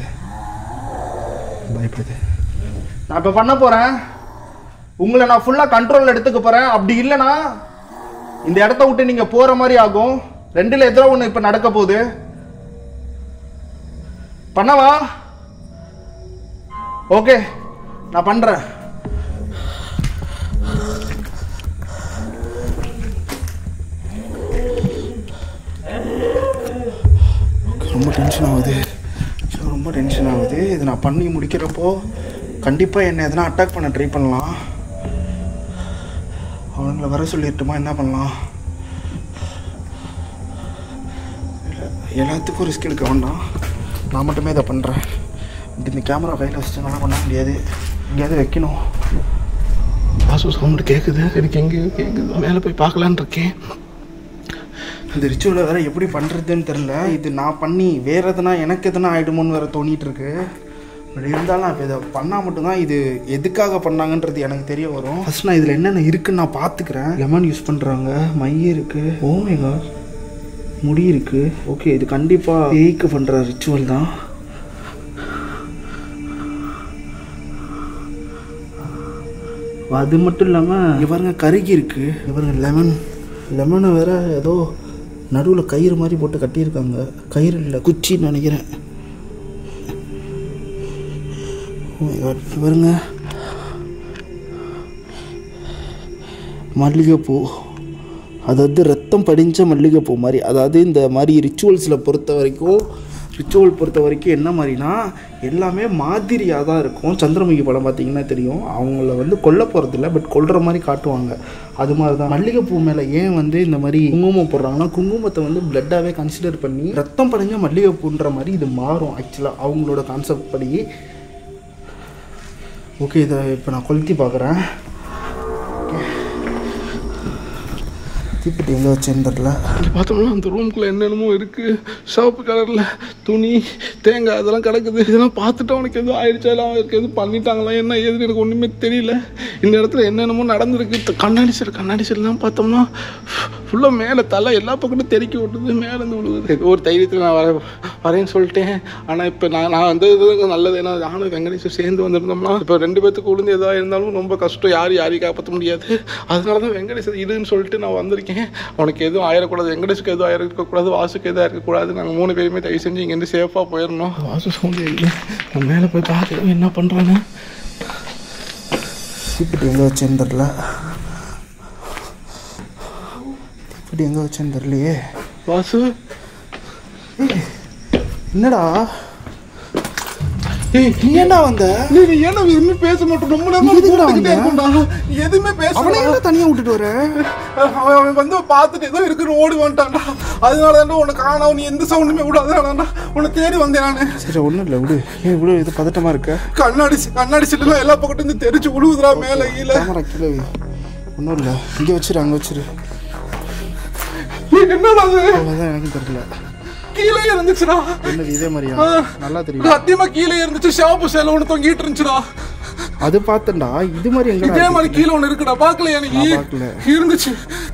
பயப்படுது. நான் இப்போ பண்ண போறேன். உங்களை நான் ஃபுல்லா கண்ட்ரோல் எடுத்துக்க போறேன். அப்படி இல்லைன்னா இந்த இடத்த விட்டு நீங்க போற மாதிரி ஆகும். 2ல ஏதோ ஒன்று இப்போ நடக்க போகுது. பண்ணவா? ஓகே, நான் பண்றேன். ரொம்ப டென்ஷன் ஆகுது. இது நான் பண்ணி முடிக்கிறப்போ கண்டிப்பாக என்னை எதனா அட்டாக் பண்ண ட்ரை பண்ணலாம். அவங்கள வர சொல்லிட்டுமா? என்ன பண்ணலாம்? எல்லாத்துக்கும் ரிஸ்க் எடுக்க வேண்டாம். நான் மட்டுமே இதை பண்ணுறேன். இந்த கேமரா கையில் வச்சுட்டு நான் பண்ண முடியாது. எங்கேயாவது வைக்கணும். வாசு சவுண்டு கேட்குது. எனக்கு எங்கேயோ கேட்குது. மேலே போய் பார்க்கலான்னு இருக்கேன். இந்த ரிச்சுவலை வேறு எப்படி பண்ணுறதுன்னு தெரில. இது நான் பண்ணி வேறு எதுனா எனக்கு எதுனா ஆகிடுமோன்னு வேறு தோணிகிட்டு இருக்கு. பட் இருந்தாலும் நான் இப்போ இதை பண்ணால் மட்டும்தான் இது எதுக்காக பண்ணாங்கன்றது எனக்கு தெரிய வரும். ஃபஸ்ட் நான் இதில் என்னென்ன இருக்குன்னு நான் பார்த்துக்கிறேன். லெமன் யூஸ் பண்ணுறாங்க, மை இருக்குது, ஓ மை காட், முடி இருக்குது. ஓகே, இது கண்டிப்பாக பேய்க்கு பண்ணுற ரிச்சுவல் தான். அது மட்டும் இல்லாமல் இவருங்க கருகி இருக்குது. இவருங்க லெமனை வேற ஏதோ நடுவில் கயிறு மாதிரி போட்டு கட்டியிருக்காங்க. கயிறு இல்லை, குச்சின்னு நினைக்கிறேன். பாருங்க, மல்லிகைப்பூ, அதாவது ரத்தம் படிஞ்ச மல்லிகைப்பூ மாதிரி. அதாவது இந்த மாதிரி ரிச்சுவல் பொறுத்த வரைக்கும் என்ன மாதிரினா எல்லாமே மாதிரியாக தான் இருக்கும். சந்திரமுகி படம் பார்த்தீங்கன்னா தெரியும். அவங்கள வந்து கொல்ல போகிறதில்ல, பட் கொல்ற மாதிரி காட்டுவாங்க. அது மாதிரி தான் மல்லிகைப்பூ மேலே ஏன் வந்து இந்த மாதிரி குங்குமம் போடுறாங்கன்னா, குங்குமத்தை வந்து பிளட்டாகவே கன்சிடர் பண்ணி ரத்தம் படிஞ்ச மல்லிகைப்பூன்ற மாதிரி இது மாறும் ஆக்சுவலாக அவங்களோட கான்செப்ட் படி. ஓகே, இதை இப்போ நான் கொளுத்தி பார்க்குறேன். தீப்பெட்டி எங்கே வச்சேன்னு தெரில. இங்கே பார்த்தோம்னா அந்த ரூம்குள்ளே என்னென்னமோ இருக்குது. சிவப்பு கலரில் துணி, தேங்காய் அதெல்லாம் கிடக்குது. இதெல்லாம் பார்த்துட்டு அவனுக்கு எதுவும் ஆயிடுச்சா, இல்லை அவனுக்கு எதுவும் பண்ணிட்டாங்களா, என்ன ஏதுன்னு எனக்கு ஒன்றுமே தெரியல. இந்த இடத்துல என்னென்னமோ நடந்திருக்கு. கண்ணாடி செல்லாம் பார்த்தோம்னா ஃபுல்லாக மேலே தலை எல்லா பக்கமும் தெறிக்கி விட்டுது, மேலேருந்து விழுகுது. ஏதோ ஒரு தைரியத்தில் நான் வரேன்னு சொல்லிட்டேன். ஆனால் இப்போ நான் வந்து இது நல்லது. ஏன்னா நானும் வெங்கடேஷ் சேர்ந்து வந்திருந்தோம்னா இப்போ 2 பேத்துக்கு விழுந்து எதாக இருந்தாலும் ரொம்ப கஷ்டம், யாரையும் காப்பாற்ற முடியாது. அதனால தான் வெங்கடேஷ் இதுன்னு சொல்லிட்டு நான் வந்திருக்கேன். அவனுக்கு எதுவும் ஆயிடக்கூடாது, வெங்கடேஷ்க்கு எதுவும் ஆயிருக்கக்கூடாது, வாசுக்கு எதுவும் இருக்கக்கூடாது. நாங்கள் 3 பேருமே தயவு செஞ்சு இங்கேருந்து சேஃபாக போயிடணும். வாசு சவுண்டு இல்லை, நான் மேலே போய் பார்க்குறேன் என்ன பண்ணுறான்னு. தீப்பெட்டி எங்கே வச்சேன்னு தெரில. தீப்பெட்டி எங்கே வச்சேன்னு தெரியலையே. வாசு என்னடா நீ என்ன வந்த? நீ ஏன்னா எதுவுமே பேச மாட்டோம், ரொம்ப நேரம் எதுவுமே பேச. அவனை தனியாக விட்டுட்டு வர? அவன் வந்து பார்த்துட்டு ஏதோ இருக்குன்னு ஓடி வந்துட்டான்டா. அதனால தான் உன்னை காணோம், நீ எந்த சவுண்டுமே விடாதான்டா உன்னை தேடி வந்தேன் நான். சரி ஒன்றும் இல்லை விடு. ஏன் இவ்வளோ இது பதட்டமாக இருக்க? கண்ணாடி சில்லாம் எல்லா பக்கத்தும் இருந்து தெரிச்சு விழுகுதுடா மேலே கீழே. கேமரா கீழே ஒன்றும் இல்லை, இங்கே வச்சிரு, அங்கே வச்சிரு. என்னடா அது? அவ்வளோதான், எனக்கு தெரியல. கீழே இருந்துச்சுடா. என்னது இதே மாதிரியா? நல்லா தெரியும். சத்தியமா கீழே இருந்துச்சு, ஷாப்பு சேல ஒன்று தொங்கிட்டு இருந்துச்சுடா. அது பார்த்தேன்டா. இது மாதிரி எங்க இதே மாதிரி கீழே ஒன்று இருக்குடா, பார்க்கலையா? எனக்கு இருந்துச்சு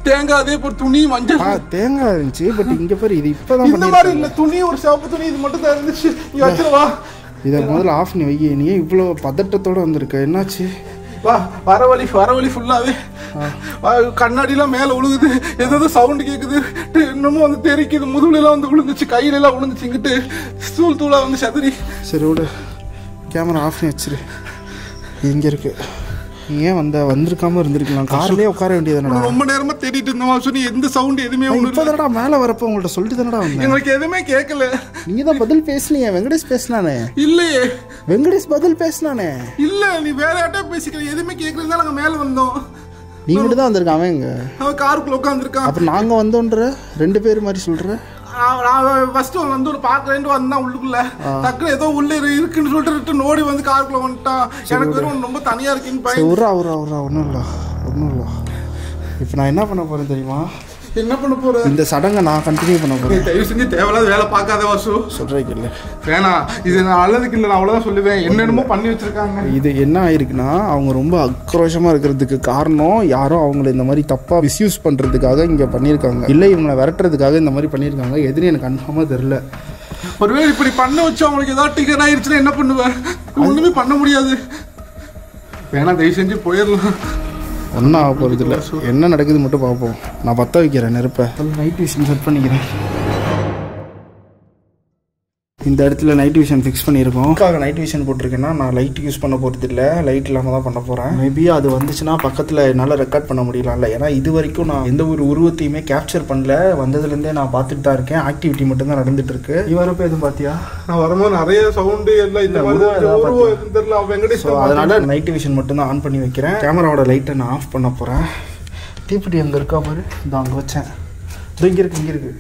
தேங்காய், அதே போல் துணி, மஞ்சள். தேங்காய் இருந்துச்சு. பட் இங்க பாரு, இது இப்பதான் இந்த மாதிரி இல்ல, துணி ஒரு ஷாப்பு துணி இது மட்டும் தான் இருந்துச்சு. இங்க வச்சிரவா. இதை முதல்ல ஆஃப் பண்ணி வை. நீ இவ்வளோ பதட்டத்தோட வந்திருக்க, என்னாச்சு? வா, வர வழி ஃபுல்லாவே கண்ணாடிலாம் மேலே விழுகுது, ஏதோ சவுண்டு கேட்குது, இன்னமும் வந்து தெரிக்குது, முதுகுலாம் வந்து விழுந்துச்சு, கையிலலாம் விழுந்துச்சு, இங்கிட்டு தூளா வந்து சதுரி. சரி விடு, கேமரா ஆஃப் பண்ணி வச்சிரு. இங்கே இருக்கு. நீ ஏன் வந்திருக்காம இருந்திருக்கலாம், கார்லயே உட்கார வேண்டியதுனா. ரொம்ப நேரமா தேடிட்டு இருந்தோம் சொல்லி எந்த சவுண்ட் எதுவுமே இப்போதானடா மேலே வரப்போ உங்கள்கிட்ட சொல்லிட்டு தானடா வந்தேன். எங்களுக்கு எதுவுமே கேட்கல. நீங்க தான் பதில் பேசலையே. வெங்கடேஷ் பேசினானே. இல்லையே, வெங்கடேஷ் பதில் பேசினானே. இல்ல, நீ வேற யார்ட்ட பேசிக்கல, எதுவுமே கேட்கறதுதான் நாங்க மேல வந்தோம். நீ மட்டும் தான் வந்திருக்க, அவன் எங்க? அவன் காருக்குள்ள உட்காந்துருக்கான். அப்புறம் நாங்க வந்தோன்ற 2 பேர் மாதிரி சொல்ற. ஃபர்ஸ்ட் வந்து ஒரு பார்க்கலன்னு வந்தான் உள்ளுக்குள்ள, டக்குனு ஏதோ உள்ள இருக்குன்னு சொல்லிட்டு நோடி வந்து காருக்குள்ள வந்துட்டான். எனக்கு வெறும் ரொம்ப தனியா இருக்குன்னு பையன். ஒன்றும் இல்லை. இப்போ நான் என்ன பண்ண போறேன் தெரியுமா? என்ன பண்ண போற? இந்த சடங்கை நான் கண்டினியூ பண்ண போறேன். தயவு செஞ்சு தேவையில்லாத வேலை பார்க்காத வாசு. சொல்றதுக்கு இல்லை, வேணாம். இது நான் நல்லதுக்கு இல்லை, நான் அவ்வளோதான் சொல்லுவேன். என்னென்னமோ பண்ணி வச்சிருக்காங்க. இது என்ன ஆயிருக்குன்னா, அவங்க ரொம்ப ஆக்ரோஷமா இருக்கிறதுக்கு காரணம் யாரும் அவங்களை இந்த மாதிரி தப்பா மிஸ்யூஸ் பண்றதுக்காக இங்க பண்ணியிருக்காங்க, இல்லை இவங்களை விரட்டுறதுக்காக இந்த மாதிரி பண்ணியிருக்காங்க. எதுன்னு எனக்கு கன்ஃபார்மா தெரியல. ஒருவேளை இப்படி பண்ண வச்சு அவங்களுக்கு ஏதாவது டிக்கெட் ஆயிடுச்சுன்னா என்ன பண்ணுவேன்? ஒண்ணுமே பண்ண முடியாது. வேணா தயவு செஞ்சு போயிடலாம். ஒன்றும் ஆக போகிறது இல்லை. என்ன நடக்குது மட்டும் பார்ப்போம். நான் பற்ற வைக்கிறேன் நெருப்பை. நைட் விஷன் செட் பண்ணிக்கிறேன். இந்த இடத்துல நைட் விஷன் ஃபிக்ஸ் பண்ணியிருக்கோம். நைட் விஷன் போட்டிருக்கேன்னா நான் லைட் யூஸ் பண்ண போகிறது இல்லை, லைட் இல்லாமல் தான் பண்ண போகிறேன். மேபி அது வந்துச்சுன்னா பக்கத்தில் என்னால் ரெக்கார்ட் பண்ண முடியலாம்ல. ஏன்னா இது வரைக்கும் நான் எந்த ஒரு உருவத்தையுமே கேப்சர் பண்ணல. வந்ததுலேருந்தே நான் பார்த்துட்டு தான் இருக்கேன். ஆக்டிவிட்டி மட்டும் தான் நடந்துட்டு இருக்கு. நீ வரப்போ எதுவும் பார்த்தியா? நான் வரும்போது நிறைய சவுண்டு எல்லாம் இந்த மாதிரி தெரியல. வெங்கடேஷ் அதனால நைட் விஷன் மட்டும் தான் ஆன் பண்ணி வைக்கிறேன். கேமராவோட லைட்டை நான் ஆஃப் பண்ண போகிறேன். தீப்பெட்டி அங்கே இருக்கா பாரு, இதான் அங்கே வச்சேன். இங்கே இருக்கு.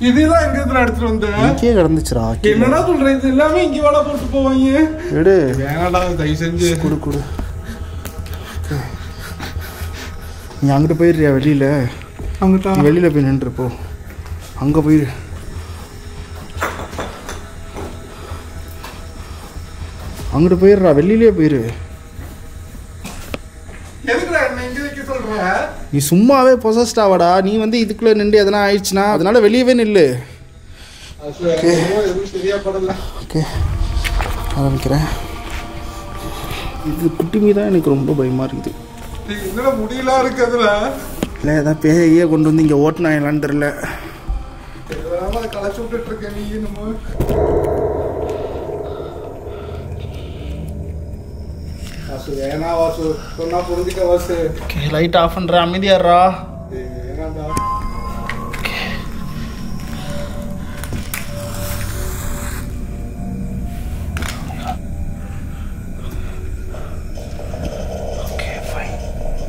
இதுதான் எங்க இருந்து எடுத்துட்டு வந்தேன். இங்கே கிடந்துச்சுரா. என்னடா சொல்ற? இது எல்லாமே இங்க வேலை போட்டு போவாங்க. எடு. வேணாடா, தயவு செஞ்சு கொடு. நீ அங்கிட்டு போயிடுறியா வெளியில? அங்கிட்ட வெளியில போய் நின்று போ. அங்க போயிரு. அங்கிட்டு போயிடுறா, வெளியிலே போயிரு. நீ சும்மாவே பொசஸ்ட் ஆவாடா. நீ இதுக்குள்ள நின்று எதனா ஆயிடுச்சுன்னா அதனால வெளியவே நில்லு. ஓகே, ஆரம்பிக்கிறேன். இது குட்டிமி தான் எனக்கு ரொம்ப பயமா இருக்குது. என்னடா முடியல இருக்குதுல? இல்லை, ஏதாவது பேயே கொண்டு வந்து இங்கே ஓட்டினா என்னன்னு தெரியல. களைச்சு விட்டுட்டு இருக்கேன். நீ என்னமோ வேணா வாசு, சொன்னா புரிஞ்சுக்க வாசு. லைட் ஆஃப் பண்ற, அமைதியாடுறா. வேணாண்டா.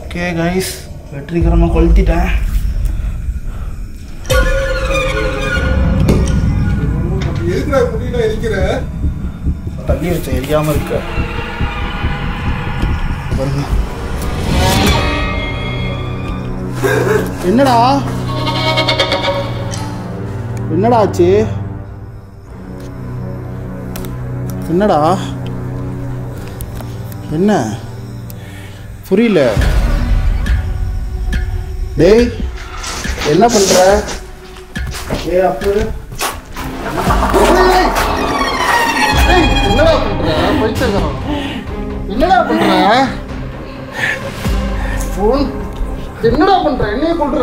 ஓகே கைஸ், வெற்றிகரமாக கொளுத்திட்டேன். எதுக்குடா முடியல இருக்கிற? தள்ளி வச்ச எரியாம இருக்க பாருங்க. என்னடா என்னடா ஆச்சு? என்னடா என்ன புரியல. டேய் என்ன பண்ற? அப்போ என்னடா பண்ற? பைத்தியக்காரன் என்னடா பண்ற? என்னடா பண்ற? என்னைய கொல்ற?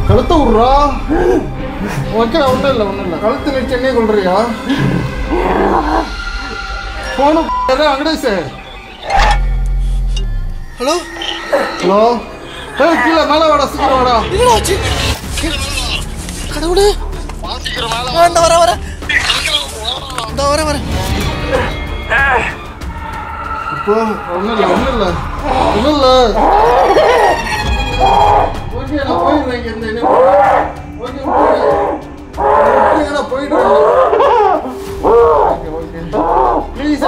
கழுத்த விடுறா. ஓகே ஒன்றும் இல்லை கழுத்து நிறுத்தி என்னைய கொல்றியா? போன வெங்கடேஷ். ஹலோ ஹலோ கீழே மேலே வாடா, சீக்கிரம் வாடா. என்னாச்சு கடவுளே? வர இப்போ ஒன்றும் இல்லை ஓகே நான் போயிடுறேன் இங்கேருந்து. என்ன ஓகே நான் போயிடுறேன். ஓகே ப்ளீஸ்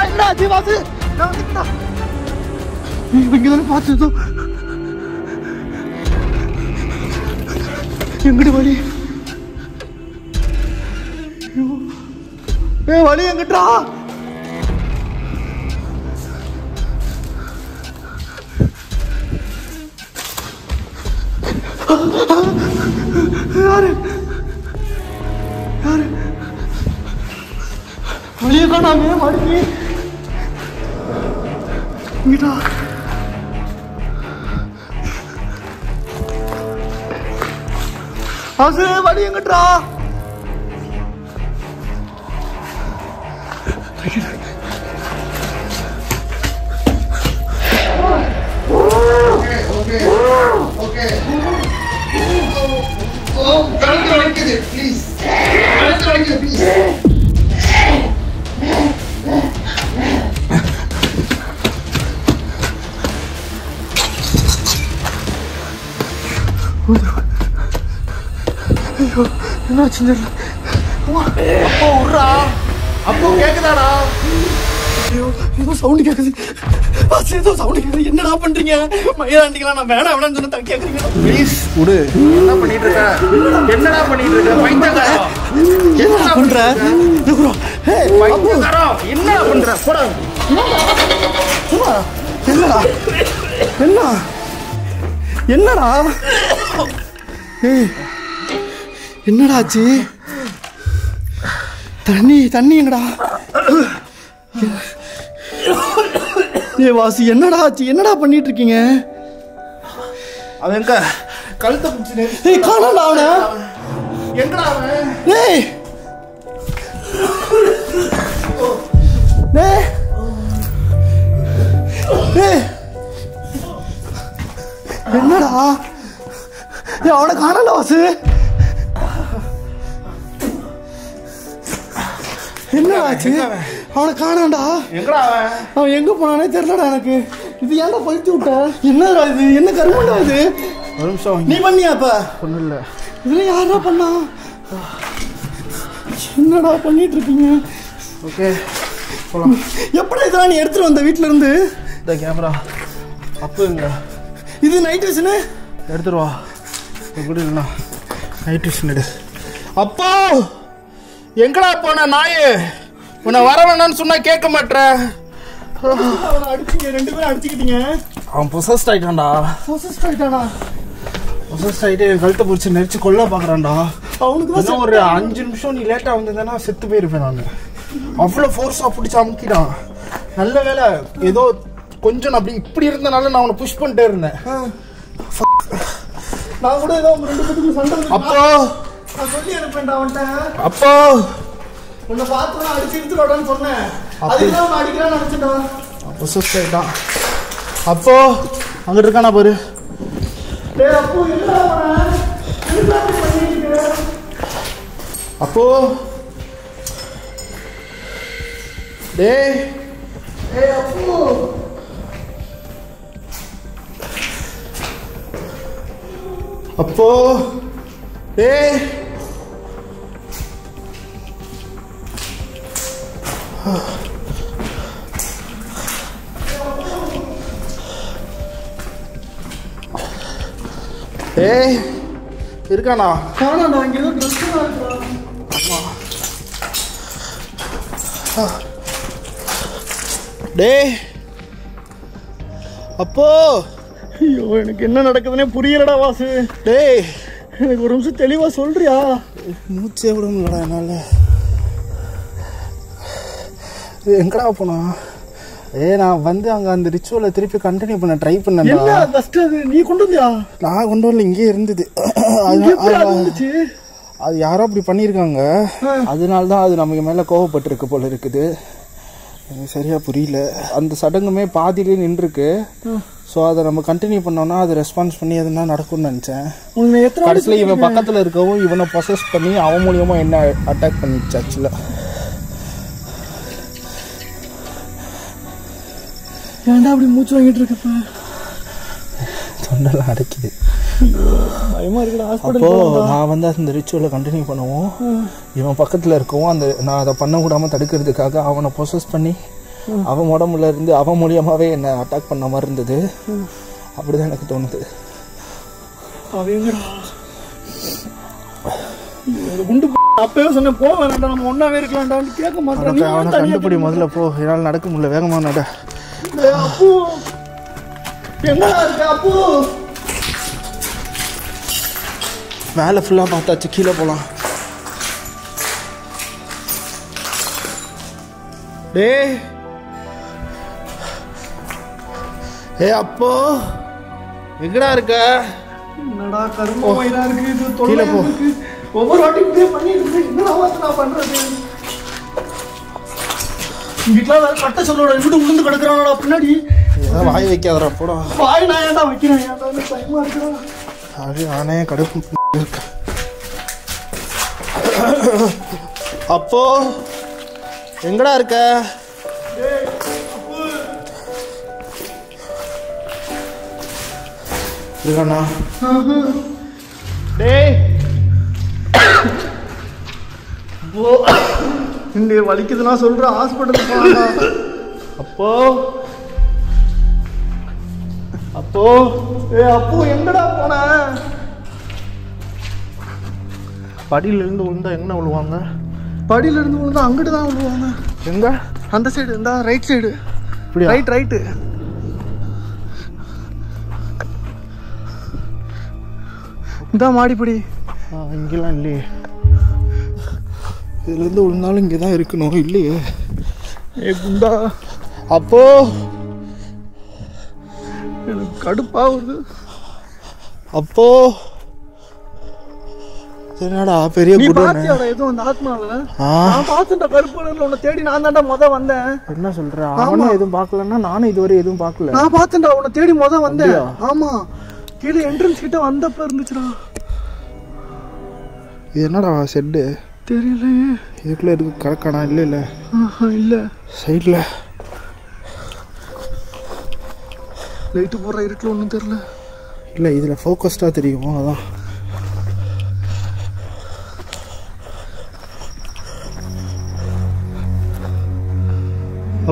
என்ன ஜீவாசு இங்கதானே பார்த்ததோ. எங்கிட்ட வழி? வழி எங்கிட்டா? யாரு வழியை காணாமே மறுபடி இங்கிட்டா? அது வழி எங்கிட்டா? ப்ளீஸ் ஐயோ என்னாச்சு? அப்போ விட்றா. அப்போ கேக்குதாடா? ஐயோ ஏதோ சவுண்ட் கேக்குது. ஏதோ சவுண்ட் கேக்குது. என்னடா பண்றீங்க? மயிலாண்டிக்கலாம் நான் வேணாம்னு சொன்ன கேக்குறீங்க. ப்ளீஸ் விடு. என்ன பண்ணிட்டு இருக்க? என்னடா பண்ணிட்டு இருக்க? பைத்தியக்காரன் என்ன பண்ற? பைத்தியக்காரன் என்ன பண்ற? போடா. என்னடா என்னடா ஆச்சு? தண்ணி எங்கடா? வாசி என்னடா ஆச்சு? என்னடா பண்ணிட்டு இருக்கீங்க? அவன் எங்க கழுத்தை பிடிச்சு காணல அவன. எங்கடா அவன்? என்னடா அவனை காணல வாசு. என்னடா ஆச்சு? அவனை காணாண்டா. எங்கடா அவன் எங்க போனானே தெரியலடா எனக்கு. இது ஏன்டா பழிச்சு விட்ட? என்னடா இது? என்ன கருமண்டா இது? ஒரு நிமிஷம். நீ பண்ணியா? அப்ப ஒன்றும் இல்லை. இதுல யாரா பண்ணா? என்னடா பண்ணிட்டு இருக்கீங்க? ஓகே போலாம். எப்படி இதெல்லாம் நீ எடுத்துட்டு வந்த வீட்டுல இருந்து? இந்த கேமரா அப்போ இங்க இது நைட் விஷனு எடுத்துருவா. கூட இல்லைண்ணா நைட் விஷன் எடு. அப்போ எங்கடா போன நாயே? உன்னை வர வேணான்னு சொன்னா கேட்க மாட்டேன். அடிச்சிங்க, ரெண்டு பேரும் அடிச்சுக்கிட்டீங்க. அவன் பொசஸ்ட் ஆயிட்டான்டா. பொசஸ்ட் ஆயிட்டானா? பொசஸ்ட் ஆயிட்டு கழுத்தை பிடிச்சி நெரிச்சு கொல்ல பாக்குறான்டா. அவனுக்கு தான் ஒரு 5 நிமிஷம் நீ லேட்டா வந்திருந்தேன்னா செத்து போயிருப்பேன் நான். அவ்வளோ ஃபோர்ஸா பிடிச்சி அமுக்கிட்டான். நல்ல வேலை ஏதோ கொஞ்சம் அப்படி இப்படி இருந்தனால நான் அவனை புஷ் பண்ணிட்டே இருந்தேன். நான் கூட ஏதோ ரெண்டு பேருக்கு சண்டை. அப்போ நான் சொல்லி அனுப்பேன்டா அவன்கிட்ட. அப்போ உன்னை பார்த்து அடிச்சு எடுத்துடான்னு சொன்னேன். அதுதான் அவன் அடிக்கிறான்னு நினைச்சிட்டா. பொசஸ்ட் ஆயிட்டான். அப்போ அங்கிட்டு இருக்கானா பாரு. அப்போ என்னடா பண்ணிட்டு? அப்போ டேய் அப்போ அப்போ டேய் ஏய் இருக்கானா? காணாண்டா, இங்க ஏதோ ட்ரெஸ் இருக்கா. டேய் அப்போ ஐயோ, எனக்கு என்ன நடக்குதுன்னே புரியலடா வாசு. டேய் எனக்கு ஒரு நிமிஷம் தெளிவா சொல்றியா? மூச்சே விட முடியலடா என்னால. எங்கடா போனா? நான் வந்து அங்க அந்த ரிச்சுவலை திருப்பி கண்டினியூ பண்ண ட்ரை பண்ணேன். என்ன ஃபர்ஸ்ட் அது நீ கொண்டு வந்தியா? நான் கொண்டு வரல, இங்கே இருந்தது. அது யாரோ அப்படி பண்ணியிருக்காங்க. அதனால தான் அது நமக்கு மேலே கோவப்பட்டிருக்கு போல இருக்குது. எனக்கு சரியா புரியல. அந்த சடங்குமே பாதியிலே நின்றுருக்கு. ஸோ அதை நம்ம கண்டினியூ பண்ணோம்னா அது ரெஸ்பான்ஸ் பண்ணி எதுனா நடக்கும்னு நினச்சேன். கடைசியில் இவன் பக்கத்தில் இருக்கவும் இவனை ப்ரொசஸ் பண்ணி அவன் மூலியமாக என்ன அட்டாக் பண்ணிடுச்சு. ஆக்சுவலாக ஏன்டா அப்படி மூச்சு வாங்கிட்டு இருக்கப்ப? தொண்டெல்லாம் அடைக்குது, பயமா இருக்குடா. அப்போ நான் வந்து அந்த ரிச்சுவலை கண்டினியூ பண்ணுவோம். இவன் பக்கத்தில் இருக்கவும் நான் அதை பண்ண விடாமல் தடுக்கிறதுக்காக அவனை ப்ரொசஸ் பண்ணி அவன் உடம்புல இருந்து அவன் மூலியமாகவே என்னை அட்டாக் பண்ண மாதிரி இருந்தது. அப்படிதான் எனக்கு தோணுது. குண்டு அப்பவே சொன்னேன் போ வேணாண்டா, நம்ம ஒன்னாவே இருக்கலாம்டான்னு கேட்க மாட்டேன். அவனை கண்டுபிடி முதல்ல, போ. என்னால் நடக்க முடியல, வேகமாக நட. அப்பு என்ன இருக்கு அப்பு? மேலே ஃபுல்லாக பார்த்தாச்சு, கீழே போகலாம். டேய் அப்போ எங்கடா இருக்க? என்னடா கருமமாயிரா இருக்கு இது. கீழே போ. ஒவ்வொரு வாட்டி இப்படியே பண்ணிட்டு இருக்கேன். என்னடா நான் பண்றது? வீட்டுல வேற கட்ட சொல்லோட இப்படி உளுந்து கிடக்குறானடா பின்னாடி. ஏதாவது வாய் வைக்காதடா, போடா. வாய் நான் ஏன்டா வைக்கிறேன்? ஏன்டா பயமா இருக்குடா. அது நானே கடுப்பு இருக்க. அப்போ எங்கடா இருக்க? இருக்கானா? டேய் இந்த வலிக்குதுன்னா சொல்ற, ஹாஸ்பிட்டலுக்கு போனா. அப்போ அப்போ எங்கடா போன? படியில இருந்து விழுந்தா எங்க விழுவாங்க? படியில இருந்து விழுந்தா அங்கிட்டு தான் விழுவாங்க. எங்க? அந்த சைடு, இந்த ரைட் சைடு. ரைட்டு இந்த மாடிப்படி. இங்கெல்லாம் இல்லையே. இதுலேருந்து விழுந்தாலும் இங்கே தான் இருக்கணும், இல்லையே. குண்டா அப்போ எனக்கு கடுப்பாகுது. அப்போ என்னடா பெரிய எதுவும் அந்த ஆத்மாவில் நான் பார்த்துட்டேன். கருப்பு உன்னை தேடி நான் தான்டா வந்தேன். என்ன சொல்ற? அவனும் எதுவும் பார்க்கலன்னா நானும் இதுவரை எதுவும் பார்க்கல. நான் பார்த்துட்டா உன்னை தேடி வந்தேன். ஆமா, கீழே என்ட்ரன்ஸ் கிட்ட வந்தப்ப இருந்துச்சுடா. இது என்னடா செட்டு? தெரியலையே. இதுக்குள்ள இருக்கு கரெக்டானா? இல்ல இல்ல சைட்ல லைட்டு போடுற இருட்டுல ஒன்றும் தெரியல. இல்லை இதில் ஃபோக்கஸ்டாக தெரியுமோ, அதான்.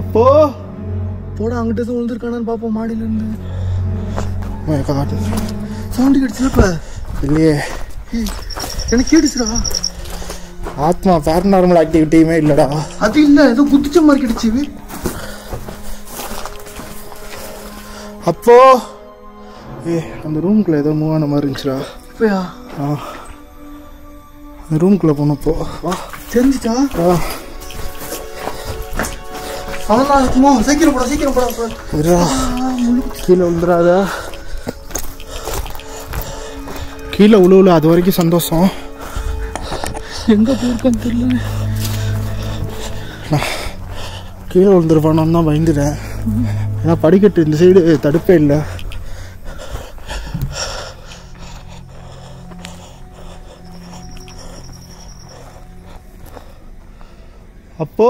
அப்போ போட அங்கிட்ட எதுவும் விழுந்துருக்கானு பார்ப்போம். மாடியில இருந்து காட்டு சவுண்டு கிடைச்சிருப்ப? இல்லையே, எனக்கு கேட்டுச்சுடா. ஆத்மா பேரநார்மல் ஆக்டிவிட்டியுமே இல்லடா. அது இல்லை, ஏதோ குதிச்ச மாதிரி கிடைச்சிது. அப்போ அந்த ரூம்குள்ள ஏதோ மூவ் ஆன மாதிரி இருந்துச்சுடா. இப்பயா? அந்த ரூம்குள்ள போனப்போ வா தெரிஞ்சிச்சா? அவன்தான் இருக்குமோ? சீக்கிரம் போட. கீழே விழுந்துடாதா? கீழே உழுவுல, அது வரைக்கும் சந்தோஷம். எங்க போயிருக்கான்னு தெரியல. கீழே விழுந்துருப்பானு தான் பயந்துட்டேன். ஏன்னா படிக்கட்டு இந்த சைடு தடுப்பே இல்லை. அப்போ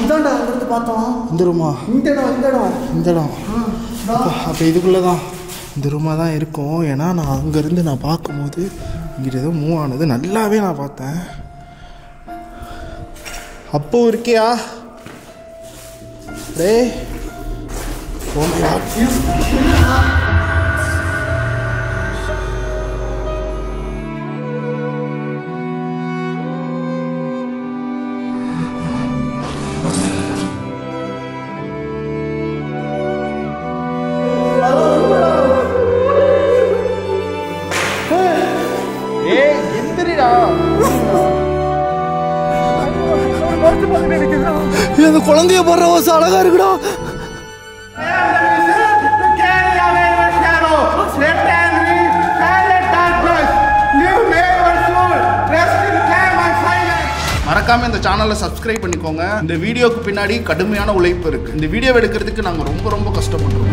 இதாண்டா அங்கிருந்து பார்த்தோம். இந்த ரூமா? இந்த இடம் இந்த இடம் அப்போ இதுக்குள்ளே தான் இந்த ரூமாக தான் இருக்கும். ஏன்னா நான் அங்கேருந்து நான் பார்க்கும்போது இங்கிட்ட ஏதோ மூவ் ஆனது நல்லாவே நான் பார்த்தேன். அப்போ இருக்கியா டே? Oh my God. அந்த குழந்தைய போடுற வாசு அழகா இருக்குடா. மறக்காம இந்த சேனலை சப்ஸ்கிரைப் பண்ணிக்கோங்க. இந்த வீடியோக்கு பின்னாடி கடுமையான உழைப்பு இருக்கு. இந்த வீடியோ எடுக்கிறதுக்கு நாங்கள் ரொம்ப கஷ்டப்படுறோம்.